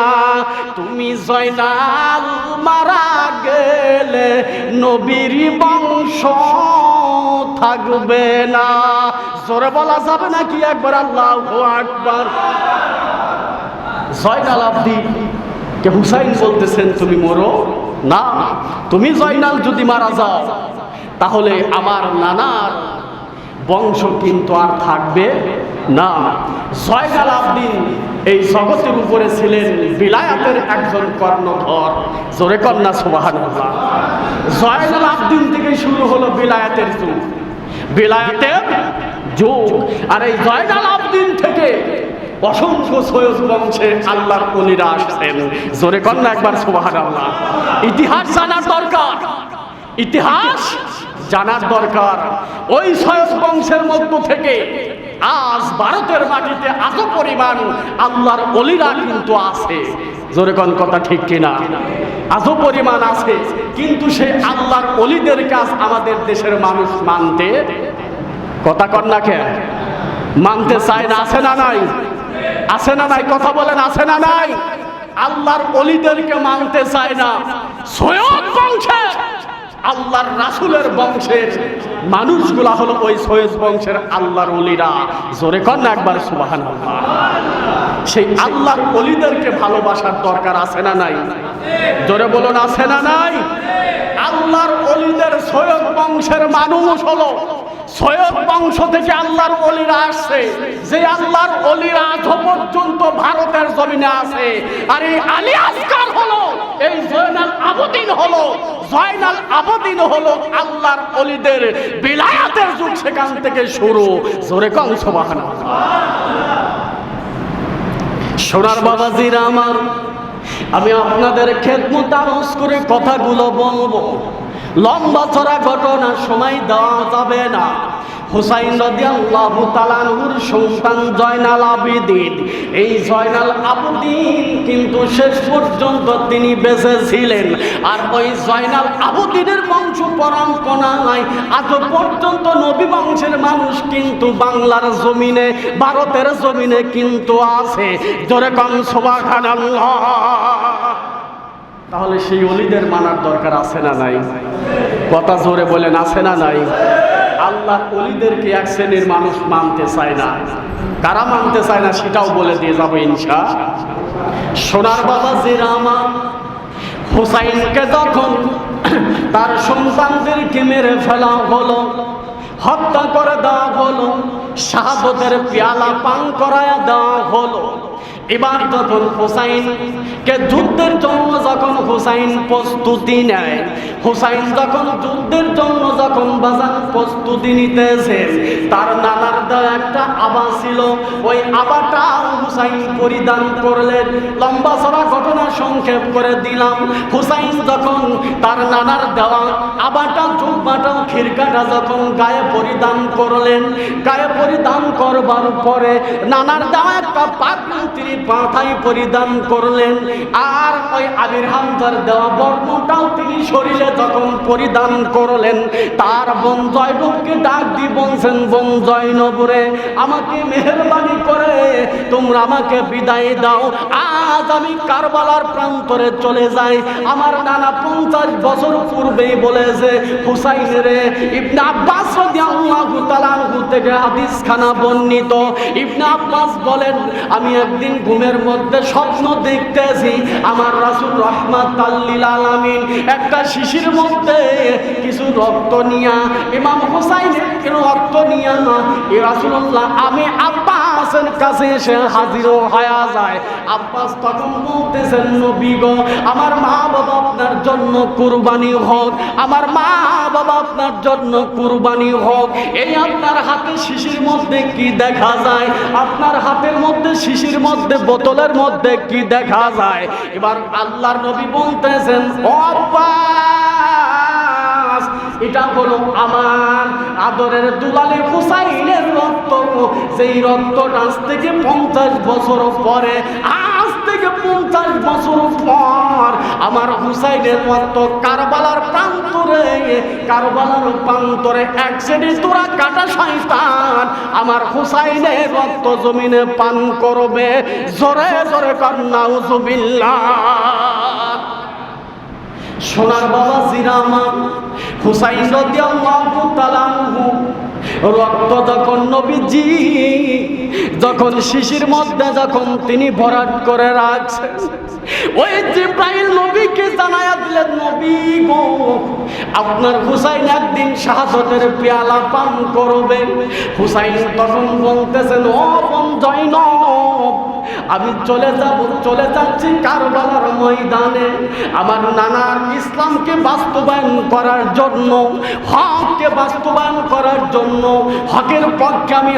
তুমি জয়নাল মারা গেলে নবীর বংশ থাকবে না। জোরে বলা যাবে নাকি একবার আল্লাহু আকবার? জয়নাল আবদিন কে হুসাইন বলতেছেন তুমি মরো না, তুমি জয়নাল যদি মারা যাও তাহলে আমার নানার বংশ কিন্তু আর থাকবে না। জয়নাল আবদিন এই জগতের উপরে ছিলেন বিলায়াতের একজন কর্ণধর। জোরে কন্যা সুবহানাল্লাহ। জয়নাল আবদিন থেকে শুরু হলো বিলায়াতের যুগ, বিলায়াতের যুগ। আর এই জয়নাল আবদিন থেকে অসংখ্য সৈয়দ বংশে আল্লাহর ওলিরা আসছেন। জোরে কন্যা একবার সুবহানাল্লাহ। ইতিহাস জানার দরকার, ইতিহাস জানার দরকার। ওই সৈয়দ বংশের মধ্য থেকে আজ ভারতের মাটিতে এত পরিমাণ আল্লাহর ওলিরা কিন্তু আছে। জোরে কোন কথা ঠিক কিনা? এত পরিমাণ আছে, কিন্তু সেই আল্লাহর ওলিদের কাজ আমাদের দেশের মানুষ মানতে, কথা কন না কেন, মানতে চায় না। আছে না নাই? আছে না নাই? কথা বলেন, আছে না নাই? আল্লাহর ওলিদেরকে মানতে চায় না। সৈয়দ বংশে আল্লাহর রাসূলের বংশের মানুষগুলা হলো ওই সৈয়দ বংশের আল্লাহর ওলিরা। জোরে কর না একবার সুবহানাল্লাহ। সেই আল্লাহর ওলিদেরকে ভালোবাসার দরকার আছে না নাই? জোরে বলুন, আছে না নাই? আল্লাহর ওলিদের সৈয়দ বংশের মানুষ হলো, সৈয়দ বংশ থেকে আল্লাহর ওলিরা আসছে। যে আল্লাহর ওলিরা আজ পর্যন্ত ভারতের জমিনে আছে। আর এই আলী আসকার হলো, এই জয়নাল আবদিন হলো, জয়নাল আবদিন হলো আল্লাহর ওলিদের বিলায়াতের যুগ, সেখান থেকে শুরু। জোরে কোন সুবহানাল্লাহ। সোনার বাবাজিরা আমার, আমি আপনাদের খেদমত আরজ করে কথাগুলো বলবো। লম্বা চড়া ঘটনা সময় দেওয়া যাবে না। হুসাইন রাদিয়াল্লাহু তাআলা আনহুর সন্তান জয়নাল আবেদিন, এই জয়নাল আবেদিন কিন্তু শেষ পর্যন্ত তিনি বেঁচে ছিলেন। আর ওই জয়নাল আবেদিনের বংশ পরম্পরায় আজ পর্যন্ত নবী বংশের মানুষ কিন্তু বাংলার জমিনে, ভারতের জমিনে কিন্তু আছে। জোরে কোন সুবহানাল্লাহ। তাহলে সেই ওলিদের মানার দরকার আছে না নাই? কথা জোরে বলেন, আছে না নাই? আল্লাহ ওলিদেরকে এক শ্রেণীর মানুষ মানতে চায় না। কারা মানতে চায় না সেটাও বলে দিয়ে যাবো ইনশাআল্লাহ। সোনার বাবাজিরা আমার, হুসাইনকে যখন তার সন্তানদেরকে মেরে ফেলা হলো, হত্যা করে দেওয়া হলো, শাহাদতের পেয়ালা পান করায়া দেওয়া হলো, এবার যখন হুসাইনকে যুদ্ধের জন্য যখন হুসাইন প্রস্তুতি নেয়, হুসাইন যখন যুদ্ধের জন্য যখন বাজান প্রস্তুতি নিতেছে, তার নানার দেওয়া একটা আবা ছিল, ওই আবাটা হুসাইন পরিধান করলেন। লম্বা চড়া ঘটনা সংক্ষেপ করে দিলাম। হুসাইন যখন তার নানার দেওয়া আবাটা, জুব্বাটা, খিরকাটা যখন গায়ে পরিধান করলেন, গায়ে পরিধান করবার পরে নানার দেওয়া একটা পাগড়ি তিনি মাথায় পরিধান করলেন। আর ওই আমির হামজার দেওয়া বর্ণটাও তিনি শরীরে যখন পরিধান করলেন, তার বোন জয়নবকে ডাক দিয়ে বলছেন, বোন জয়নব রে, আমাকে মেহেরবানি করে তোমরা আমাকে বিদায় দাও। আজ আমি কারবালার প্রান্তরে চলে যাই। আমার নানা 50 বছর পূর্বেই বলেছে, হুসাইন রে, ইবনে আব্বাস রাদিয়াল্লাহু তাআলা আনহু থেকে হাদিস খানা বর্ণিত। ইবনে আব্বাস বলেন, আমি একদিন ঘুমের মধ্যে স্বপ্ন দেখতেছি, আমার রাসূল রাহমাতাল লিল আলামিন একটা শিশির মধ্যে কিছু রক্ত নিয়া, ইমাম হুসাইনের রক্ত নিয়া রাসূলুল্লাহ আমি আব্বাসের কাছে এসে হাজির হয়ে যায়। আব্বাস তখন বলতেছেন, নবী গো, আমার মা বাবা আপনার জন্য কুরবানি হোক, আমার মা বাবা আপনার জন্য কুরবানি হোক। এই আপনার হাতে শিশির মধ্যে কি দেখা যায়? আপনার হাতের মধ্যে শিশির মধ্যে, বোতলের মধ্যে কি দেখা যায়? এবার আল্লাহর নবী বলতেছেন, ও আব্বাস, এটা হলো আমার আদরের দুলালে হুসাইনের রক্ত। যেই রক্তটা আজ থেকে 50 বছর পরে, আজ থেকে 50 বছর পর আমার হুসাইনের রক্ত কারবালার প্রান্তরে কারবালার প্রান্তরে এক শ্রেণী তোরা কাটা শয়তান আমার হুসাইনের রক্ত জমিনে পান করবে। জোরে জোরে কর নাউজুবিল্লাহ। সোনার বাবা জিরামান হুসাইন রাদিয়াল্লাহু তাআলা আনহু রক্ত যখন নবীজি যখন শিশির মধ্যে যখন তিনি ভরাট করে রাখছেন, ওই জিবরাইল নবীকে জানায়া দিলেন, নবী গো আপনার হুসাইন একদিন শাহাদাতের পেয়ালা পান করবে। হুসাইন তখন বলতেছেন, ও বোন জয়নব, আমি চলে যাচ্ছি কারবালার ময়দানে আমার নানার ইসলামকে বাস্তবায়ন করার জন্য, হককে বাস্তবায়ন করার জন্য, হকের পক্ষে আমি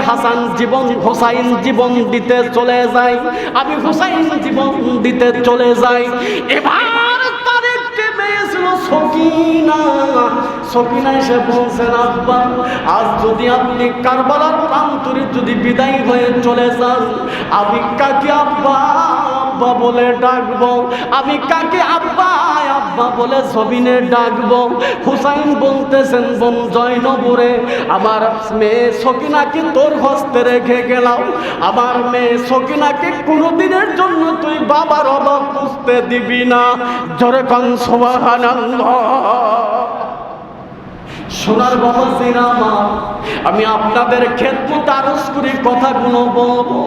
হুসাইন জীবন দিতে চলে যাই, আমি হুসাইন জীবন দিতে চলে যাই। এবার তার একটি মেয়ে ছিল সকিনা এসে বলছেন, আব্বা আজ যদি আপনি কারবালার প্রান্তরে যদি বিদায় হয়ে চলে যান, আমি কাকে আব্বা আব্বা বলে ডাকবো, আমি কাকে আব্বা আব্বা বলে জমিনে ডাকবো? হুসাইন বলতেছেন, বোন জয়নবরে আমার মেয়ে সকিনাকে তোর হস্তে রেখে গেলাম, আমার মেয়ে সকিনাকে কোনোদিনের জন্য তুই বাবার অভাব বুঝতে দিবি না। জোরে কান সুবহানাল্লাহ। সোনার বাবা জিরামান, আমি আপনাদের খেদমত আরজ করি কথাগুলো বলবো।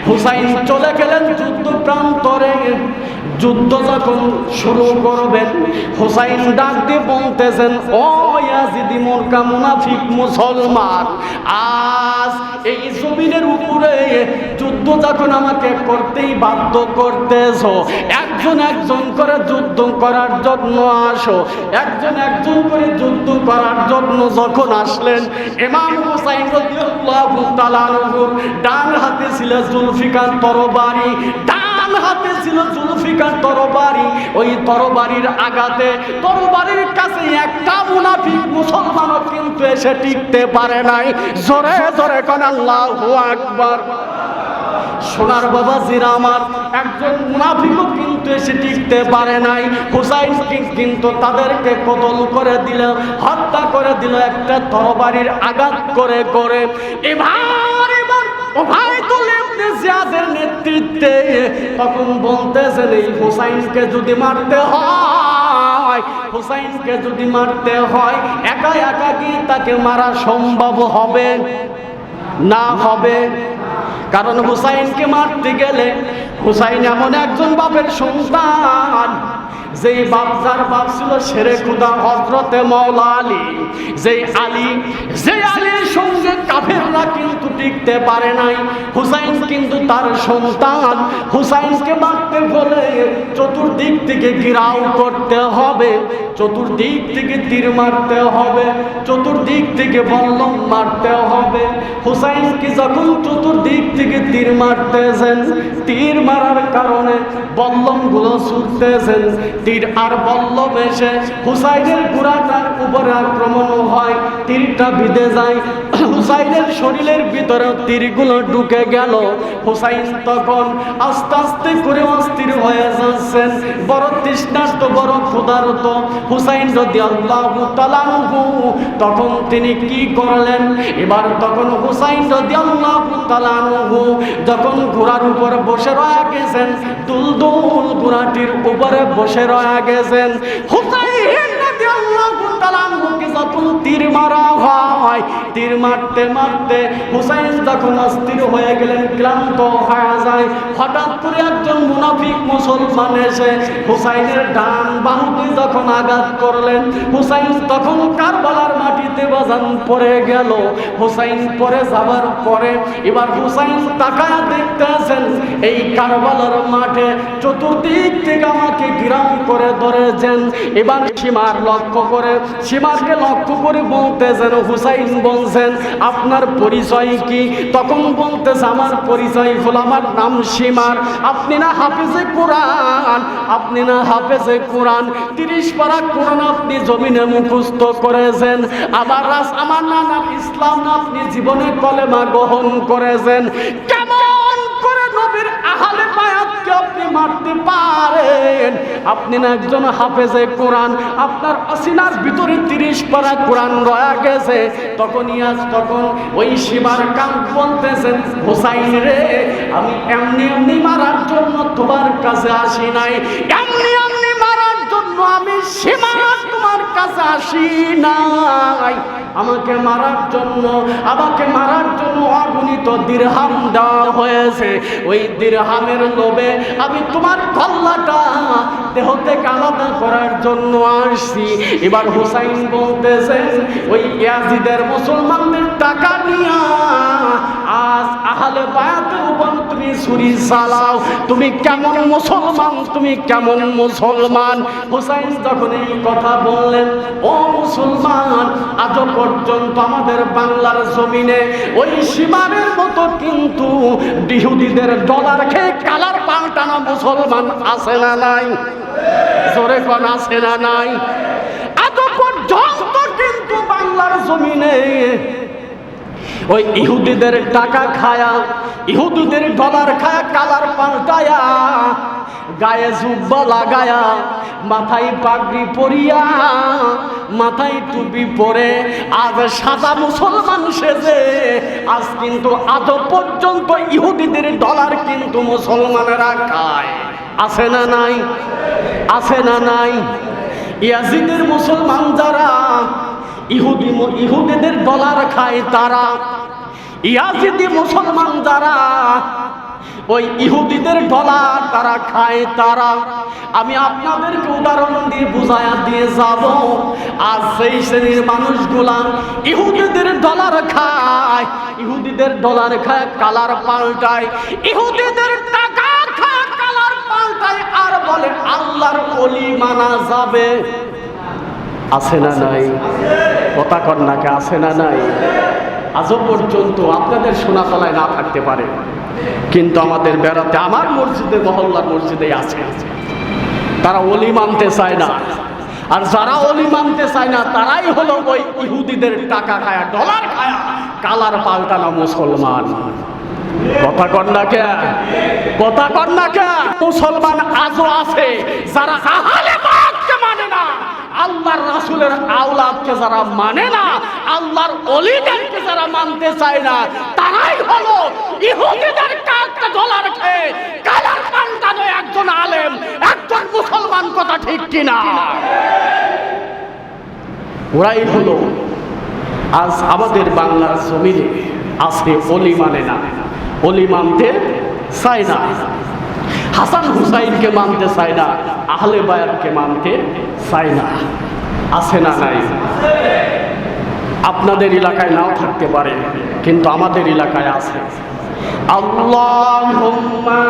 হুসাইন চলে গেলেন যুদ্ধ প্রান্তরে। যুদ্ধ যখন শুরু করবেন, হুসাইন ডাক দিয়ে বলতেছেন, ও ইয়াজিদি মোরকা মুনাফিক মুসলমান, আজ এই জমিনের উপরে যুদ্ধ যখন আমাকে করতেই বাধ্য করতেছ, একজন একজন করে যুদ্ধ করার জন্য আসো। একজন একজন করে যুদ্ধ করার জন্য যখন আসলেন, ইমাম হুসাইন রাদিয়াল্লাহু তাআলা আনহু ডান হাতে ছিল জুলফিকার তরবারি, ডান হাতে ছিল জুলফিকার তরবারি। ওই তরবারির আঘাতে তরবারির কাছে একটা মুনাফিক মুসলমানও কিন্তু এসে টিকতে পারে নাই। জোরে জোরে কোন আল্লাহু আকবার। সোনার বাবা জিরামার একজন মুনাফিকও কিন্তু এসে টিকতে পারে নাই। হুসাইন কিন্তু তাদেরকে কতল করে দিল, হত্যা করে দিল একটা তরবারির আঘাত করে করে। এবার ওবায়দুল ইবনে জিয়াদের নেতৃত্বে তখন বলতেছেন, এই হুসাইনকে যদি মারতে হয়, হুসাইনকে যদি মারতে হয়, একা একা কি তাকে মারা সম্ভব হবে না? হবে। কারণ হুসাইনকে মারতে গেলে, হুসাইন এমন একজন বাপের সন্তান, যেই বাপ যার বাপ ছিল শেরে খুদা হযরতে মাওলা আলী, যেই আলীর সঙ্গে কাফেররা কিন্তু টিকতে পারে নাই। হুসাইন কিন্তু তার সন্তান, হুসাইনকে মারতে হলে চতুর্দিক থেকে ঘেরাও করতে হবে, চতুর্দিক থেকে তীর মারতে হবে, চতুর্দিক থেকে বল্লম মারতে হবে। হুসাইনকে যখন চতুর্দিক থেকে তীর মারতেছেন, তীর মারার কারণে বল্লমগুলো ছুটতেছেন, তীর আর বল্লম এসে হুসাইনের ঘোড়াটার উপরে আক্রমণ হয়, তীরটা বিঁধে যায়, হুসাইনের শরীরের ভিতরে তীরগুলো ঢুকে গেল। হুসাইন তখন আস্তে আস্তে করে অস্থির হয়ে যাচ্ছেন, বড় তৃষ্ণার্ত, বড় ক্ষুধার্ত। হুসাইন রাদিয়াল্লাহু তাআলা আনহু তখন তিনি কি করলেন? এবার তখন হুসাইন রাদিয়াল্লাহু তাআলা আনহু যখন ঘোড়ার উপর বসে রয়ে গেছেন, দুলদুল ঘোড়াটির উপরে বসে রয়ে গেছেন, হুসাইন রাদিয়াল্লাহু তাআলা আনহুকে যখন তীর মারা হয়, তীর মারতে মারতে হুসাইন যখন অস্থির হয়ে গেলেন, ক্লান্ত হয়ে যায়, হঠাৎ করে একজন মুনাফিক মুসলমান এসে হুসাইনের ডান বাহুতে যখন আঘাত করলেন, হুসাইন তখন কারবালার মাটিতে বাজান পড়ে গেল। হুসাইন পড়ে যাবার পরে এবার হুসাইন তাকায়া দেখতেছেন, এই কারবালার মাঠে চতুর্দিক থেকে আমাকে ঘিরাও করে ধরেছেন। এবার সীমারকে লক্ষ্য করে বলতেছেন, হুসাইন বলছেন, আপনার পরিচয় কি? তখন বলতেছে, আমার পরিচয় হলো, আমার নাম সীমার। আপনি না হাফেজে কোরআন, আপনি না হাফেজে কোরআন, 30 পারা কোরআন আপনি জমিনে মুখস্থ করেছেন। আমার নাম ইসলাম, আপনি জীবনে কলেমা গ্রহণ করেছেন। কেমন করে নবীর আহলে বায়াতকে যদি আপনি মারতে পারেন, আপনি না একজন হাফেজে কোরআন, আপনার আসিনার ভিতরে 30 পারা কোরআন রয়া গেছে, তখন ওই শিবার কান বলতেছেন, হুসাইন রে, আমি এমনি এমনি মারার জন্য তোমার কাছে আসি নাই, এমনি এমনি মারার জন্য আমি সীমা তোমার কাছে আসি নাই। আমাকে মারার জন্য অগণিত দিরহাম দেওয়া হয়েছে। ওই দিরহামের লোভে আমি তোমার গলাটা দেহ থেকে আলাদা করার জন্য আসছি। এবার হুসাইন বলতেছেন, ওই ইয়াজিদের মুসলমানদের টাকা নিয়া আজ আহলে বায়াতের উপর তুমি ছুরি চালাও, তুমি কেমন মুসলমান, তুমি কেমন মুসলমান? হুসাইন যখন এই কথা বললেন, ও মুসলমান, আজ পর্যন্ত আমাদের বাংলার জমিনে ওই শিবারের মতো কিন্তু ইহুদিদের ডলার খেয়ে কালার পাল্টানো মুসলমান আছে না নাই? জোরে কোন আছে না নাই? আজ পর্যন্ত কিন্তু বাংলার জমিনে ওই ইহুদিদের টাকা খায়া, ইহুদিদের ডলার খায়া, কালার পাল্টায়া, গায়ে জুব্বা লাগায়া, মাথায় পাগড়ি পরিয়া, মাথায় টুপি পরে আজ সাদা মুসলমান সেজে আজ কিন্তু আজ পর্যন্ত ইহুদিদের ডলার কিন্তু মুসলমানেরা খায়। আছে না নাই? আছে না নাই? ইয়াজিদের মুসলমান যারা ইহুদিদের ডলার খায়, তারা ইয়াজিদি মুসলমান যারা ওই ইহুদিদের ডলার তারা খায়, তারা। আমি আপনাদেরকে উদাহরণ দিয়ে বুঝায়া দিয়ে যাব। আজ সেই শ্রেণীর মানুষগুলা ইহুদিদের ডলার খায়, ইহুদিদের ডলার খায়, কালার পাল্টায়, ইহুদিদের টাকা খায়, কালার পাল্টায়, আর বলে আল্লাহর ওলি মানা যাবে। আছে না নাই? কথা কন্যাকে আছে না নাই? আজও পর্যন্ত আপনাদের সোনাতলায় না থাকতে পারে, কিন্তু আমাদের বেড়াতে আমার মসজিদে, মহল্লার মসজিদে আছে। তারা ওলি মানতে চায় না, আর যারা ওলি মানতে চায় না তারাই হলো ওই ইহুদিদের টাকা খায়া, ডলার খায়া, কালার পাল্টানো মুসলমান। কথা কন্যাকে, কথা কন্যাকে। মুসলমান আজও আছে যারা আহলে বায়াতকে মানে না, আল্লাহর রাসূলের আওলাদকে যারা মানে না, আল্লাহর ওলিদেরকে যারা মানতে চায় না, তারাই হলো ইহুদিদের টাকা ডলার খেয়ে কালার পাল্টানো একজন আলেম, একজন মুসলমান। কথা ঠিক কিনা? ওরাই হলো আজ আমাদের বাংলার জমিনে আছে ওলি মানে না, ওলি মানতে চায় না, হাসান হুসাইনকে মানতে চায় না, আহলে বায়াতকে মানতে চায় না। আছে না নাই? আপনাদের এলাকায় নাও থাকতে পারে, কিন্তু আমাদের এলাকায় আছে। আল্লাহুম্মা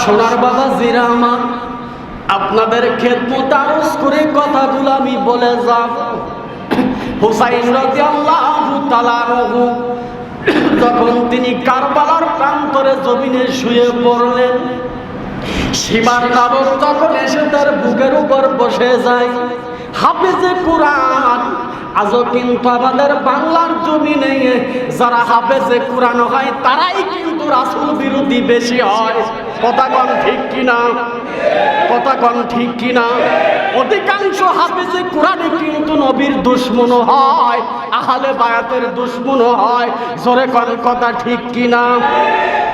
সোনার বাবা জিরা আমার, আপনাদের খেদমত আরজ করে কথাগুলো আমি বলে যাব। হুসাইন রাদিয়াল্লাহু তাআলা আনহু যখন তিনি কারবালার প্রান্তরে জমিনে শুয়ে পড়লেন, শিবার নাবক তখন এসে তার বুকের উপর বসে যায়। হাফেজে কোরআন আজও কিন্তু আমাদের বাংলার জমিনে যারা হাফেজে কোরআন হয় তারাই কিন্তু রাসূল বিরোধী বেশি হয়। কথা কন ঠিক কিনা? কথা কন ঠিক কিনা? অধিকাংশ হাফেজে কোরআনে কিন্তু নবীর দুশমন হয়, আহলে বায়াতের দুশমন হয়। জোরে কন কথা ঠিক কিনা?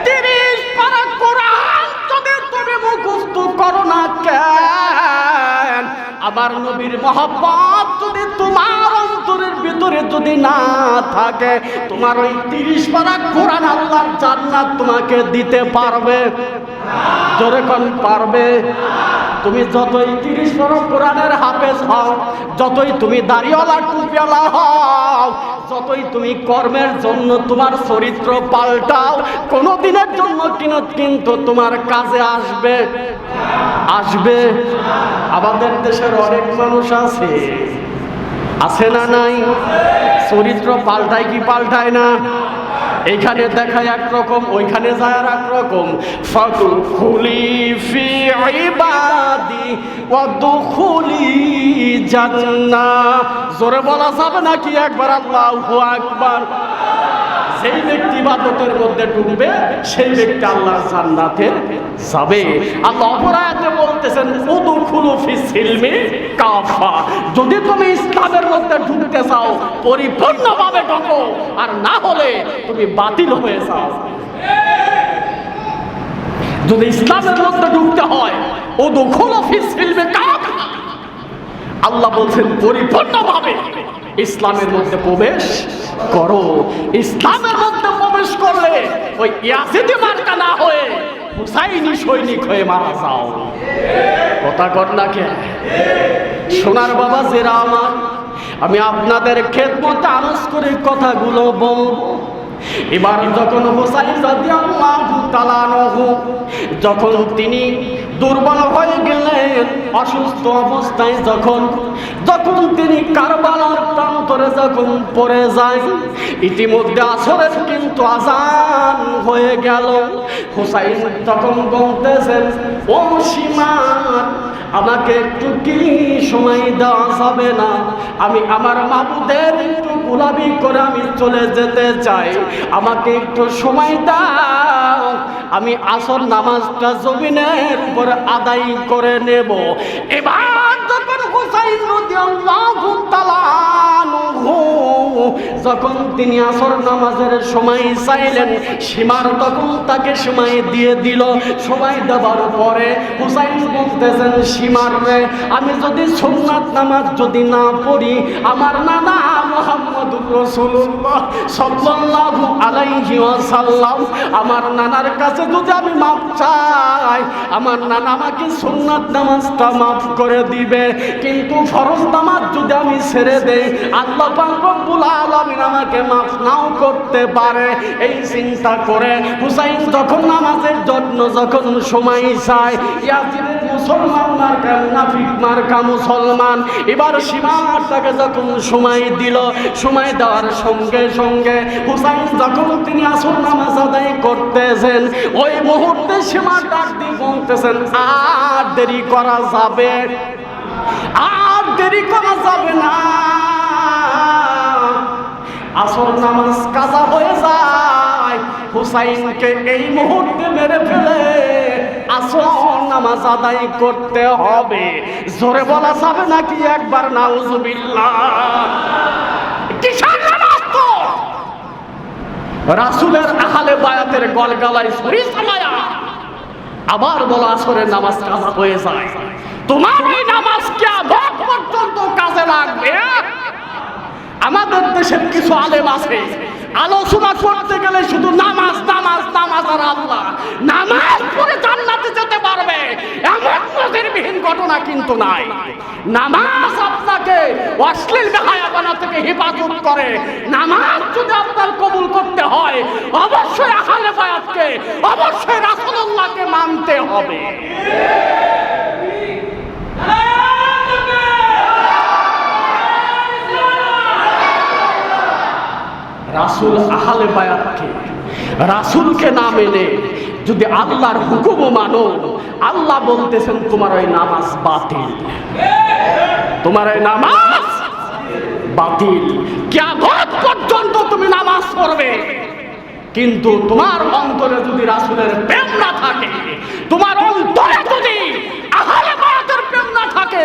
30 পারা কোরআন যদি তুমি মুখস্থ করো না কেন, আমার নবীর মহব্বত যদি তোমার অন্তরের ভিতরে যদি না থাকে, তোমার ওই 30 পারা কোরআন আল্লাহর জান্নাত তোমাকে দিতে পারবে? জোরে কোন পারবে? তুমি যতই 30 পারা কোরআনের হাফেজ হও, যতই তুমি দাড়িওয়ালা টুপিওয়ালা হও, যতই তুমি কর্মের জন্য তোমার চরিত্র পাল্টাও, কোনো দিনের জন্য কিন্তু তোমার কাজে আসবে? আসবে? আমাদের দেশের অনেক মানুষ আছে আছে না নাই? চরিত্র পাল্টায় কি পাল্টায় না? এখানে দেখায় একরকম, ওইখানে যায় আর একরকম। ফাদখুলি ফি ইবাদি ওয়াদখুলি জান্নাহ। জোরে বলা যাবে নাকি একবার আল্লাহু আকবার? সেই ব্যক্তি ইবাদতের মধ্যে ডুববে সেই ব্যক্তি আল্লাহর জান্নাতে যাবে। আল্লাহ অপর আয়াতে বলতেছেন উদখুলু ফিস সিলমি কাফা। যদি তুমি ইসলামের মধ্যে ঢুকতে চাও পরিপূর্ণভাবে ঢোকো, আর না হলে তুমি বাতিল হয়ে যাও। যদি ইসলামের মধ্যে ঢুকতে হয় উদখুলু ফিস সিলমি কাফা, আল্লাহ বলছেন পরিপূর্ণভাবে ইসলামের মধ্যে প্রবেশ করো। ইসলামের মধ্যে প্রবেশ করলে ওই ইয়াজিদি মার্কা না হয়ে হুসাইনি সৈনিক হয়ে মারা যাও। কথা কর না কে? সোনার বাবা জেরা আমার, আমি আপনাদের খেদমতে আরজ করে কথাগুলো বলবো। এবার যখন হুসাইন রাদিয়াল্লাহু তাআলা আনহু যখন তিনি দুর্বল হয়ে গেলেন, অসুস্থ অবস্থায় যখন তিনি কারবালার প্রান্তরে যখন পড়ে যায়, ইতিমধ্যে আসরের কিন্তু আযান হয়ে গেল। হুসাইন তখন বলতেছেন, ও সীমান, আমাকে একটু কি সময় দেওয়া যাবে না? আমি আমার মাবুদের একটু গোলামি করে আমি চলে যেতে চাই, আমাকে একটু সময় দাও, আমি আসর নামাজটা জমিনের উপর আদায় করে নেব। এবার যখন হুসাইন রাদিয়াল্লাহু তাআলা আনহু যখন তিনি আসর নামাজের সময় চাইলেন, সীমার তখন তাকে সময় দিয়ে দিল। সময় দেওয়ার পরে হুসাইন বলতেছেন, সীমার রে, আমি যদি সুন্নাত নামাজ যদি না পড়ি, আমার নানা মুহাম্মদুর রাসূলুল্লাহ সাল্লাল্লাহু আলাইহি ওয়াসাল্লাম, আমার নানার কাছে যদি আমি মাপ চাই, আমার নানা আমাকে সুন্নাত নামাজটা মাফ করে দিবে। কিন্তু ফরজ নামাজ যদি আমি ছেড়ে দেই, আল্লাহ পাক রব্বুল আলামিন আমাকে মাফ নাও করতে পারে। এই চিন্তা করে হুসাইন যখন নামাজের জন্য যখন সময় চায়, ইয়াজিদের মুসলমান মার্কা মুনাফিক মার্কা মুসলমান এবার সীমাটাকে যখন সময় দিল, সময় দেওয়ার সঙ্গে সঙ্গে হুসাইন যখন তিনি আসর নামাজ আদায় করতেছেন, ওই মুহূর্তে সীমা ডাক দিয়ে বলতেছেন, আর দেরি করা যাবে, আর দেরি করা যাবে না। আসর নামাজ কাজা হয়ে যায়, হুসাইনকে এই মুহূর্তে মেরে ফেলে আসর নামাজ আদায় করতে হবে। জোরে বলা যাবে নাকি একবার নাউজুবিল্লাহ? কিসের নামাজ তো? রাসূলের আহলে বায়াতের গলগলায় ছড়ি চালায়া আবার বলা আসরের নামাজ কাজা হয়ে যায়। তোমার এই নামাজ কিয়ামত পর্যন্ত কাজে লাগবে। আমাদের দেশের কিছু আলেম আছে, আলোচনা করতে গেলে শুধু নামাজ নামাজ নামাজ আর আল্লাহ, নামাজ পড়ে জান্নাতে যেতে পারবে এমন নজিরবিহীন ঘটনা কিন্তু নাই। নামাজ আপনাকে অশ্লীল বেহায়াপনা থেকে হেফাজত করে। নামাজ যদি আপনার কবুল করতে হয়, অবশ্যই আহলে বায়াতকে, অবশ্যই রাসূলুল্লাহকে মানতে হবে। রাসূল আহলে বায়াতকে, রাসূলকে না মেনে যদি আল্লাহর হুকুম মানো, আল্লাহ বলতেছেন তোমার ওই নামাজ বাতিল, তোমার ওই নামাজ বাতিল। কিয়ামত পর্যন্ত তুমি নামাজ পড়বে, কিন্তু তোমার অন্তরে যদি রাসূলের প্রেম না থাকে, তোমার অন্তরে যদি আহলে বায়াতের প্রেম না থাকে,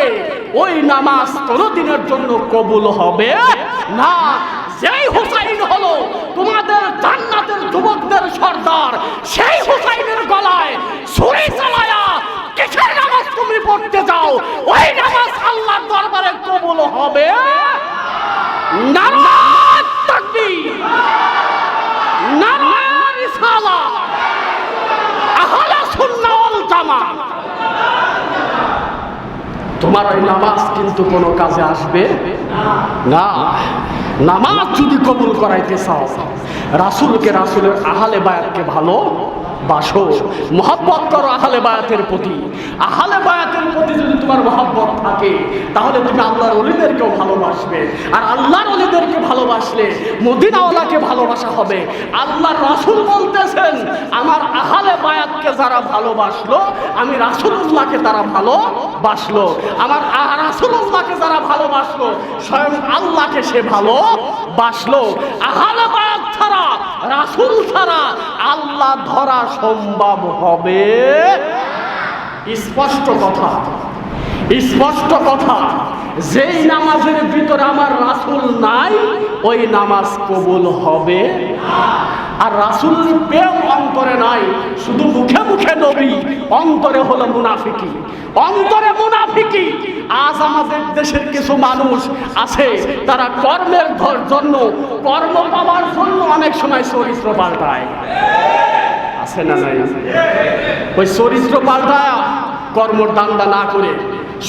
ওই নামাজ কোনদিনের জন্য কবুল হবে না। যেই হুসাইন হলো তোমাদের জান্নাতের যুবকদের সর্দার, সেই হুসাইনের গলায় ছুরি চালায়া কিসের নামাজ তুমি পড়তে যাও? ওই নামাজ আল্লাহর দরবারে কবুল হবে না। নারায়ে তাকবীর, নারায়ে রিসালাত, আহলে সুন্নাহ ওয়াল জামাত। তোমার ওই নামাজ কিন্তু কোনো কাজে আসবে না। নামাজ যদি কবুল করাইতে চাও, রাসূলকে, রাসূলের আহলে বায়াতকে ভালো বাসো, মহব্বত করো আহলে বায়াতের প্রতি। আহলে বায়াতের প্রতি যদি তোমার মহব্বত থাকে তাহলে তুমি আল্লাহর ওলিদেরকেও ভালোবাসবে, আর আল্লাহর ওলিদেরকে ভালোবাসলে মদিনাওয়ালাকে ভালোবাসা হবে। আল্লাহর রাসূল বলতেছেন, আমার আহলে বায়াতকে যারা ভালোবাসলো আমি রাসূলুল্লাহকে তারা ভালোবাসলো। আমার রাসূলুল্লাহকে যারা ভালোবাসলো স্বয়ং আল্লাহকে সে ভালোবাসলো। আহলে বায়াত ছাড়া, রাসূল ছাড়া আল্লাহ ধরা সম্ভব হবে? স্পষ্ট কথা, স্পষ্ট কথা। যেই নামাজের ভিতরে আমার রাসূল নাই ওই নামাজ কবুল হবে না। আর রাসূল প্রেম অন্তরে নাই, শুধু মুখে মুখে নবী, অন্তরে হলো মুনাফিকি, অন্তরে মুনাফিকি। আজ আমাদের দেশের কিছু মানুষ আছে তারা কর্মের জন্য, কর্ম পাওয়ার জন্য অনেক সময় চরিত্র পাল্টায়, আছে না নাই? ওই চরিত্র পাল্টায় কর্মর দান্দা না করে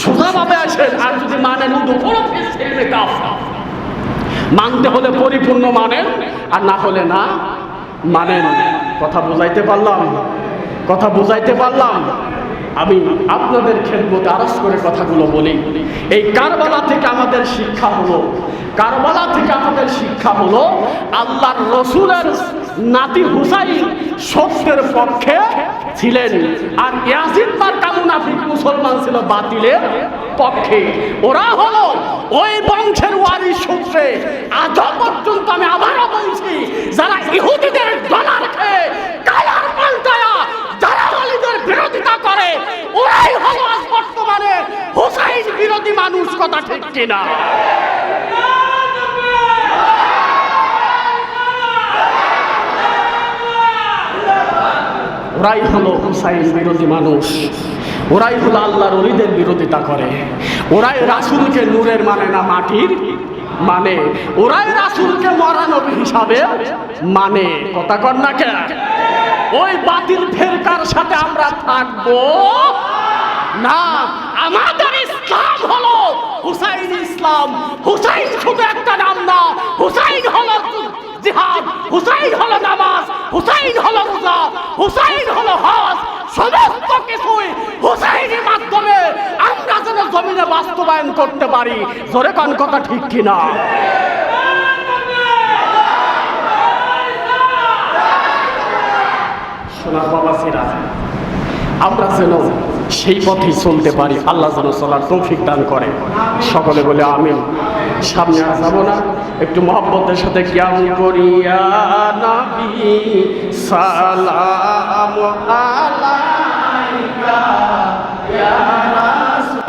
সোজাভাবে আসেন। আর যদি মানেন মানতে হলে পরিপূর্ণ মানেন, আর না হলে না মানেন। কথা বুঝাইতে পারলাম? কথা বুঝাইতে পারলাম? আমি আপনাদের খেদমতে আরজ করে কথাগুলো বলি। এই কারবালা থেকে আমাদের শিক্ষা হলো, কারবালা থেকে আমাদের শিক্ষা হলো আল্লাহর রসুলের নাতি হুসাইন সত্যের পক্ষে ছিলেন, আর ইয়াজিদ মার্কা মুনাফিক মুসলমান ছিল বাতিলের পক্ষে। ওরা হলো ওই বংশের ওয়ারিস সূত্রে আজ পর্যন্ত, আমি আবারও বলছি, যারা ইহুদিদের ডলার খেয়ে কালার পাল্টায়া যারা ওলিদের বিরোধিতা করে ওরাই হলো আজ বর্তমানে হুসাইন বিরোধী মানুষ। কথা ঠিক কিনা? ওরাই হলো হুসাইন বিরোধী মানুষ, ওরাই হলো আল্লাহর ওলিদের বিরোধিতা করে, ওরাই রাসূলকে নূরের মানে না মাটির মানে, ওরাই রাসূলকে মরা নবী হিসাবে মানে। কথা কর না কেন? ওই বাতিল ফেরকার সাথে আমরা থাকবো না। আমাদের ইসলাম হলো হুসাইন ইসলাম। হুসাইন শুধু একটা নাম না, হুসাইন হলো জিহাদ, হুসাইন হলো নামাজ, হুসাইন হলো রোজা, হুসাইন হলো হজ। সমস্ত কিছুই হুসাইনের মাধ্যমে আমরা যেন জমিনে বাস্তবায়ন করতে পারি। জোরে কোন কথা ঠিক কিনা? সোনার বাবা সিরা, আমরা যেন সেই পথে চলতে পারি। আল্লাহ যেন চলার তৌফিক দান করে। সকলে বলে আমিন। সামনে আর যাব না, একটু মহব্বতের সাথে জ্ঞান করিয়া নবী সালাম আলাইকা ইয়া রাসূল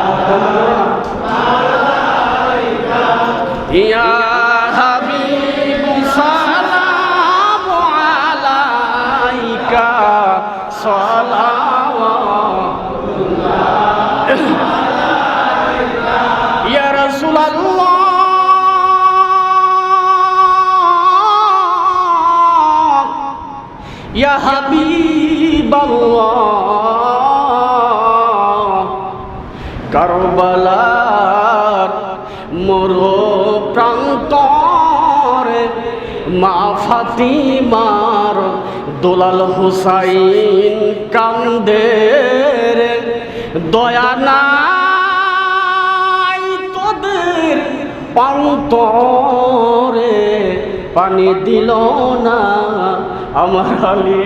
ইয়া হাবিব সালাম আলাইকা সালাওয়াতুল্লাহ ইয়া রাসূলুল্লাহ ইয়া হাবিবাল্লাহ। কারবালার মরু প্রান্তরে মা ফাতিমার দুলাল হুসাইন কান্দে রে, দয়া নাই তোদের প্রান্তরে, পানি দিল না আমার আলী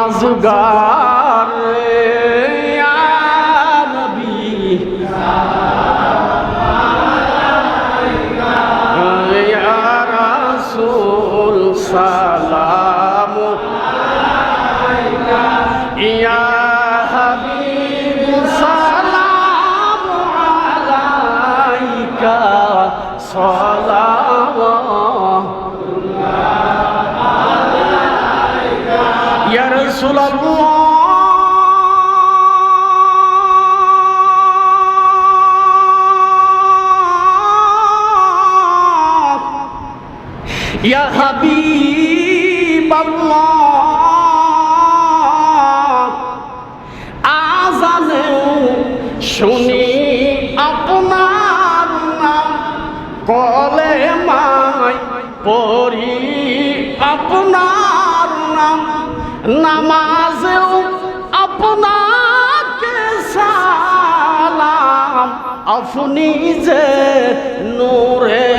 আজগার রে। ইয়া নবী ইয়া রাসূল সালাম আলাইকা ইয়া হাবিব সালাম আলাইকা সালাওয়াতুল্লাহ ইয়া রাসূলুল্লাহ। ইয়া হাবিবাল্লাহ, আজানে শুনি আপনার নাম, কলেমায় পড়ি আপনার নাম, নামাজেও আপনাকে সালাম, আপনি যে নূরে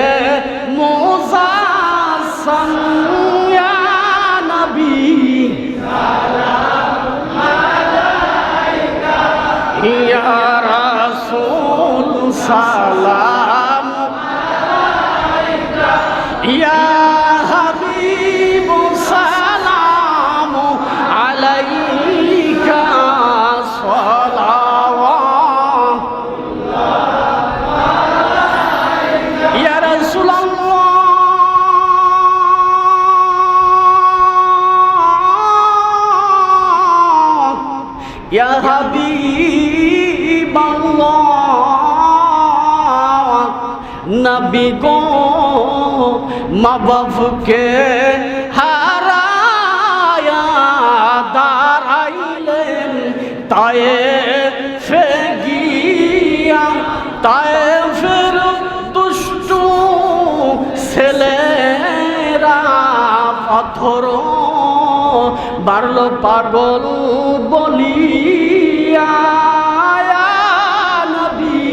মুজাসসাম ইয়া নবী ইয়া রাসূল সালাম ইয়া হাবিব সালাম আলাইকা সালাওয়াত ইয়া রাসূলুল্লাহ ইয়া হাবিবাল্লাহ নবী গো মা বাপকে হারায়া দাঁড়াইলেন তায়েফে গিয়া, তায়েফের দুষ্টু ছেলেরা পাথর বাড়ল পাগল বলিয়া নবী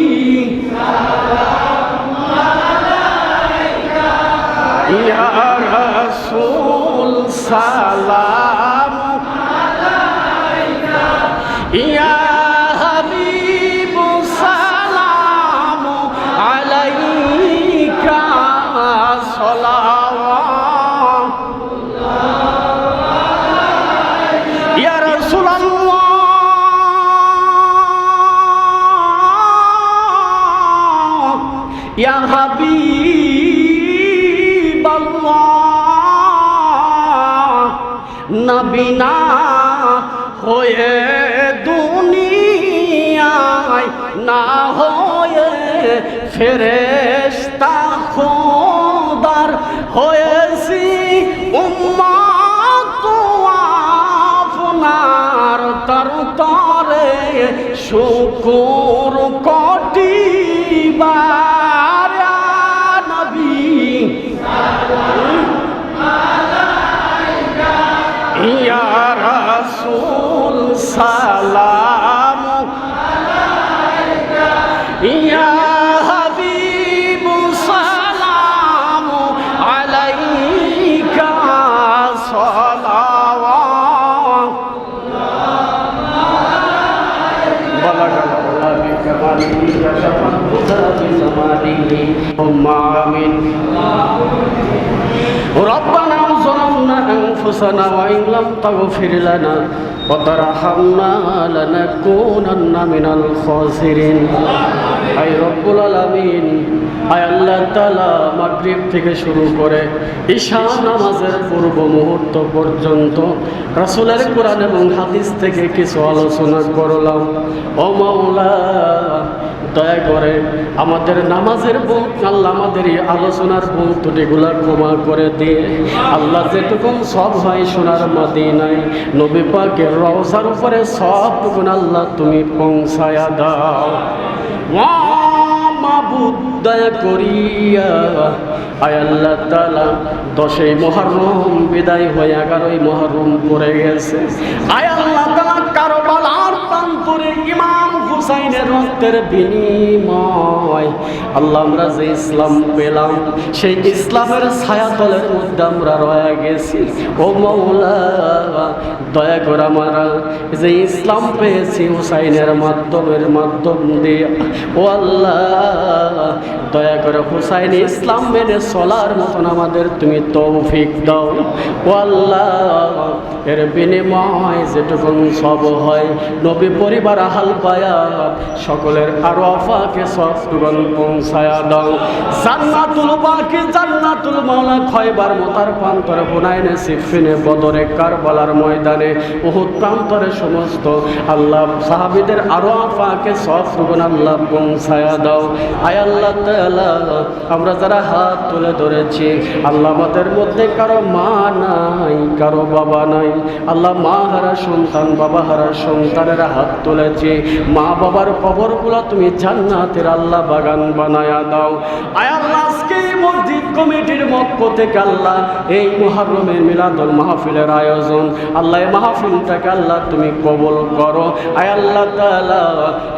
ইয়া রাসূল সালাম আলাইকা ইয়া হাবিব সালাম আলাইকা সালাওয়াত ইয়া রাসূলুল্লাহ ইয়া হাবিব নবী না হয়ে দুনিয়ায় না হয়ে ফেরেশতা খোদার হয়েছি উম্মত আপনার, তার তরে শুকুর কোটিবার নবী ইয়া রাসূল সালাম আলাইকা ইয়া হাবিব সালাম আলাইকা সালাওয়াত বালাগাল্লাহু বিকামালিহি ওয়া শাফাআতুহু বিসামাদিহি আমিন ربنا ظلمنا أنفسنا وإن لم تغفر لنا وترحمنا لنكونن من الخاسرين আই রব্বুল আলামিন আয় আল্লাহ তাআলা মাগরিব থেকে শুরু করে ঈশা নামাজের পূর্ব মুহূর্ত পর্যন্ত রাসূলের কোরআন এবং হাদিস থেকে কিছু আলোচনা করলাম। ও মাওলা দয়া করে আমাদের নামাজের ভুল আল্লাহ আমাদের এই আলোচনার ভুল ত্রুটিগুলো ক্ষমা করে দিয়ে আল্লাহ যেটুকু সব হয় সোনার মদিনায় নবী পাকের রওজার উপরে সবটুকু আল্লাহ তুমি পৌঁছায়া দাও। মাবুদ দয়া করিয়া আয় আল্লাহ তাআলা 10ই মুহররম বিদায় হয়ে 11ই মুহররম পড়ে গেছে। আয় আল্লাহ তাআলা কারবালার প্রান্তরে ইমাম হুসাইনের রক্তের বিনিময় আল্লাহ আমরা যে ইসলাম পেলাম সেই ইসলামের ছায়াতলের মধ্যে আমরা রয়ে গেছি। ও মাওলা দয়া করে আমরা যে ইসলাম পেয়েছি হুসাইনের মাধ্যম দিয়ে ও আল্লাহ দয়া করে হুসাইন ইসলাম মেনে চলার মতন আমাদের তুমি তৌফিক দাও। ও আল্লাহ এর বিনিময় যেটুকু সব হয় নবী পরিবার আহাল বায়াত সকলের আরো আফাকে সবটুকু পৌঁছায়া দাও। জান্নাতুল বাকি জান্নাতুল মাওলা খয়বার মোতার প্রান্তরে হুনাইনে সিফিনে বদরে কারবালার ময়দানে উহুদ প্রান্তরে সমস্ত আল্লাহ সাহাবীদের আরো আফাকে সবটুকু আল্লাহ পৌঁছায়া দাও। আয় আল্লাহ তাআলা আমরা যারা হাত তুলে ধরেছি আল্লাহ আমাদের মধ্যে কারো মা নাই কারো বাবা নাই আল্লাহ মা হারা সন্তান বাবা হারা সন্তানের হাত তুলেছি মা বাবার কবরগুলো তুমি জান্নাতের আল্লাহ বাগান বানায়া দাও। আয় আল্লাহ আজকে মসজিদ কমিটির পক্ষ থেকে আল্লাহ এই মুহররমের মিলাদুল মাহফিলের আয়োজন আল্লাহ মাহফিলটাকে আল্লাহ তুমি কবুল করো। আয় আল্লাহ তাআলা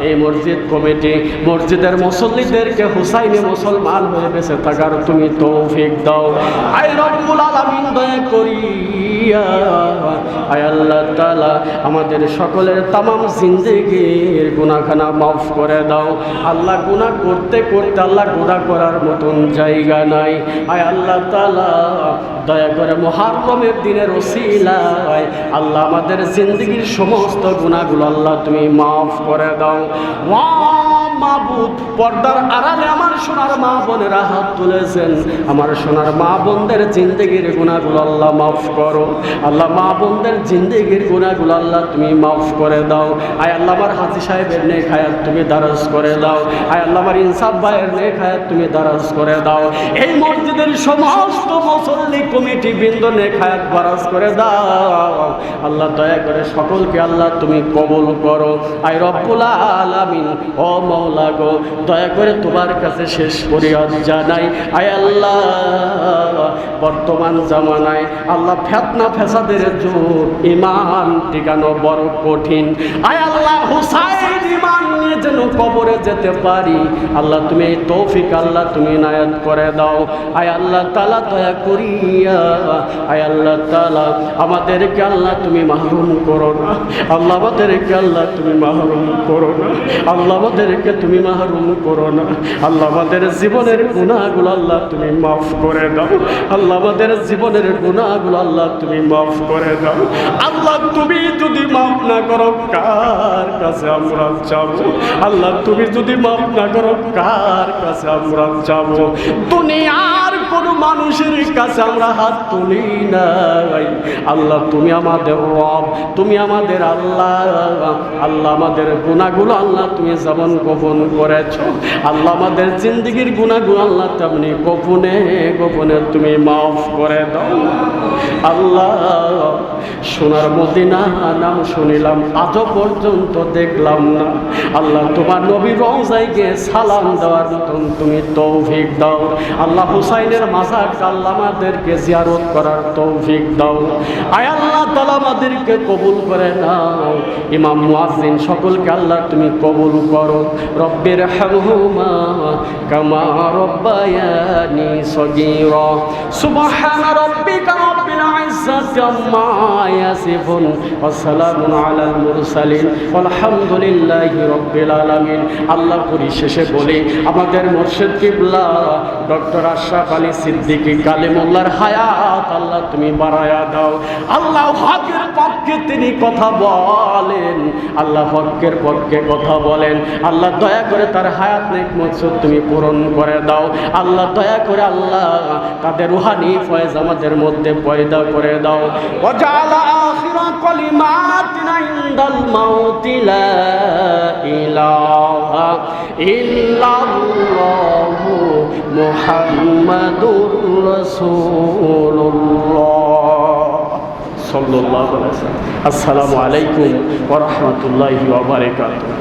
এই মসজিদ কমিটি, মসজিদের মুসল্লিদেরকে হুসাইনি মুসলমান হয়ে বেঁচে থাকার তুমি তৌফিক দাও। আয় রব্বুল আলামিন দয়া করিয়া আয় আল্লাহ তাআলা আমাদের সকলের তামাম জিন্দেগির গুনাহখানা মাফ করে দাও। আল্লাহ গুনাহ করতে করতে আল্লাহ গুনাহ করার মতন জায়গা নাই। আয় আল্লাহ তাআলা দয়া করে মুহররমের দিনের ওসিলায় আল্লাহ আমাদের জিন্দেগির সমস্ত গুনাহগুলো আল্লাহ তুমি মাফ করে দাও। মাবুদ, পর্দার আড়ালে আমার সোনার মা বোনেরা হাত তুলেছেন, আমার সোনার মা বোনদের জিন্দেগির গুনাহগুলো আল্লাহ মাফ করো। আল্লাহ মা বোনদের জিন্দেগির গুনাহগুলো আল্লাহ তুমি মাফ করে দাও। আয় আল্লাহ আমার হাজী সাহেবের নেক হায়াত তুমি দারাজ করে দাও। আয় আল্লাহ আমার ইনসাফ ভাইয়ের নেক হায়াত তুমি দারাজ করে দাও। এই মসজিদের সমস্ত মুসল্লি কমিটি বৃন্দ নেক হায়াত দারাজ করে দাও। আল্লাহ দয়া করে সকলকে আল্লাহ তুমি কবুল করো। আয় রব্বুল আলামিন, ও মাওলা গো, দয়া করে তোমার কাছে শেষ ফরিয়াদ জানাই। আয় আল্লাহ বর্তমান জামানায় আল্লাহ ফিতনা ফ্যাসাদের যুগ, ঈমান টিকানো বড় কঠিন। আয় আল্লাহ হুসাইন ঈমান নিয়ে যেন কবরে যেতে পারি, আল্লাহ তুমি এই তৌফিক আল্লাহ তুমি ইনায়াত করে দাও। আয় আল্লাহ তাআলা দয়া করিয়া আয় আল্লাহ তাআলা আমাদেরকে আল্লাহ তুমি মাহরুম করো না। আল্লাহ আমাদেরকে আল্লাহ তুমি মাহরুম করো না। আল্লাহ আমাদেরকে তুমি মাহরুম করো না। আল্লাহ আমাদের জীবনের গুনাহগুলো আল্লাহ তুমি মাফ করে দাও। আল্লাহ আমাদের জীবনের গুনাহগুলো আল্লাহ তুমি মাফ করে দাও। আল্লাহ তুমি যদি মাফ না করো কার কাছে আমরা যাব? আল্লাহ তুমি যদি মাফ না করো কার কাছে আমরা যাব? দুনিয়ার কোন মানুষের কাছে আমরা হাত তুলি নাই। আল্লাহ তুমি আমাদের রব, তুমি আমাদের আল্লাহ। আল্লাহ আমাদের গুনাহগুলো আল্লাহ তুমি যেমন গোপন করেছো, আল্লাহ আমাদের জিন্দেগির গুনাহগুলো আল্লাহ তেমনি গোপনে গোপনে তুমি মাফ করে দাও। আল্লাহ সোনার মদিনা নাম শুনিলাম, আজও পর্যন্ত দেখলাম না। আল্লাহ তোমার নবী রওজায় গিয়ে সালাম দেওয়ার মতন তুমি তৌফিক দাও। আল্লাহ হুসাইনের মাজারটা আল্লাহ আমাদেরকে জিয়ারত করার তৌফিক দাও। আয় আল্লাহ তাআলা আমাদেরকে কবুল করে নাও। ইমাম মুয়াজ্জিন সকলকে আল্লাহ তুমি কবুল করো। রব্বির হামহুমা কামা রব্বায়ানি সগীরা। সুবহানা রাব্বিকা রাব্বিল ইজ্জাতি আম্মা ইয়াসিফুন ওয়া সালামুন আলাল মুরসালিন আলহামদুলিল্লাহি রাব্বিল আলামিন। আল্লাহ পরিশেষে বলি, আমাদের মুর্শিদ কিবলা ডক্টর আশরাফ আলী সিদ্দিকী কালিমুল্লাহর হায়াত আল্লাহ তুমি বাড়ায়া দাও। আল্লাহ হকের পক্ষে তিনি কথা বলেন, আল্লাহ হকের পক্ষে কথা বলেন। আল্লাহ দয়া করে তার হায়াত নেক মকসুদ তুমি পূরণ করে দাও। আল্লাহ দয়া করে আল্লাহ তাদের রুহানি ফয়েজ আমাদের মধ্যে পয়দা করে দাও। ওয়াজআলা আখিরা কালিমাতিনা ইনদাল মাউতি লা ইলাহা ইল্লাল্লাহু মুহাম্মাদুর রাসূলুল্লাহ সাল্লাল্লাহু আলাইহি ওয়াসাল্লাম। আসসালামু আলাইকুম ওয়া রাহমাতুল্লাহি ওয়া বারাকাতুহু।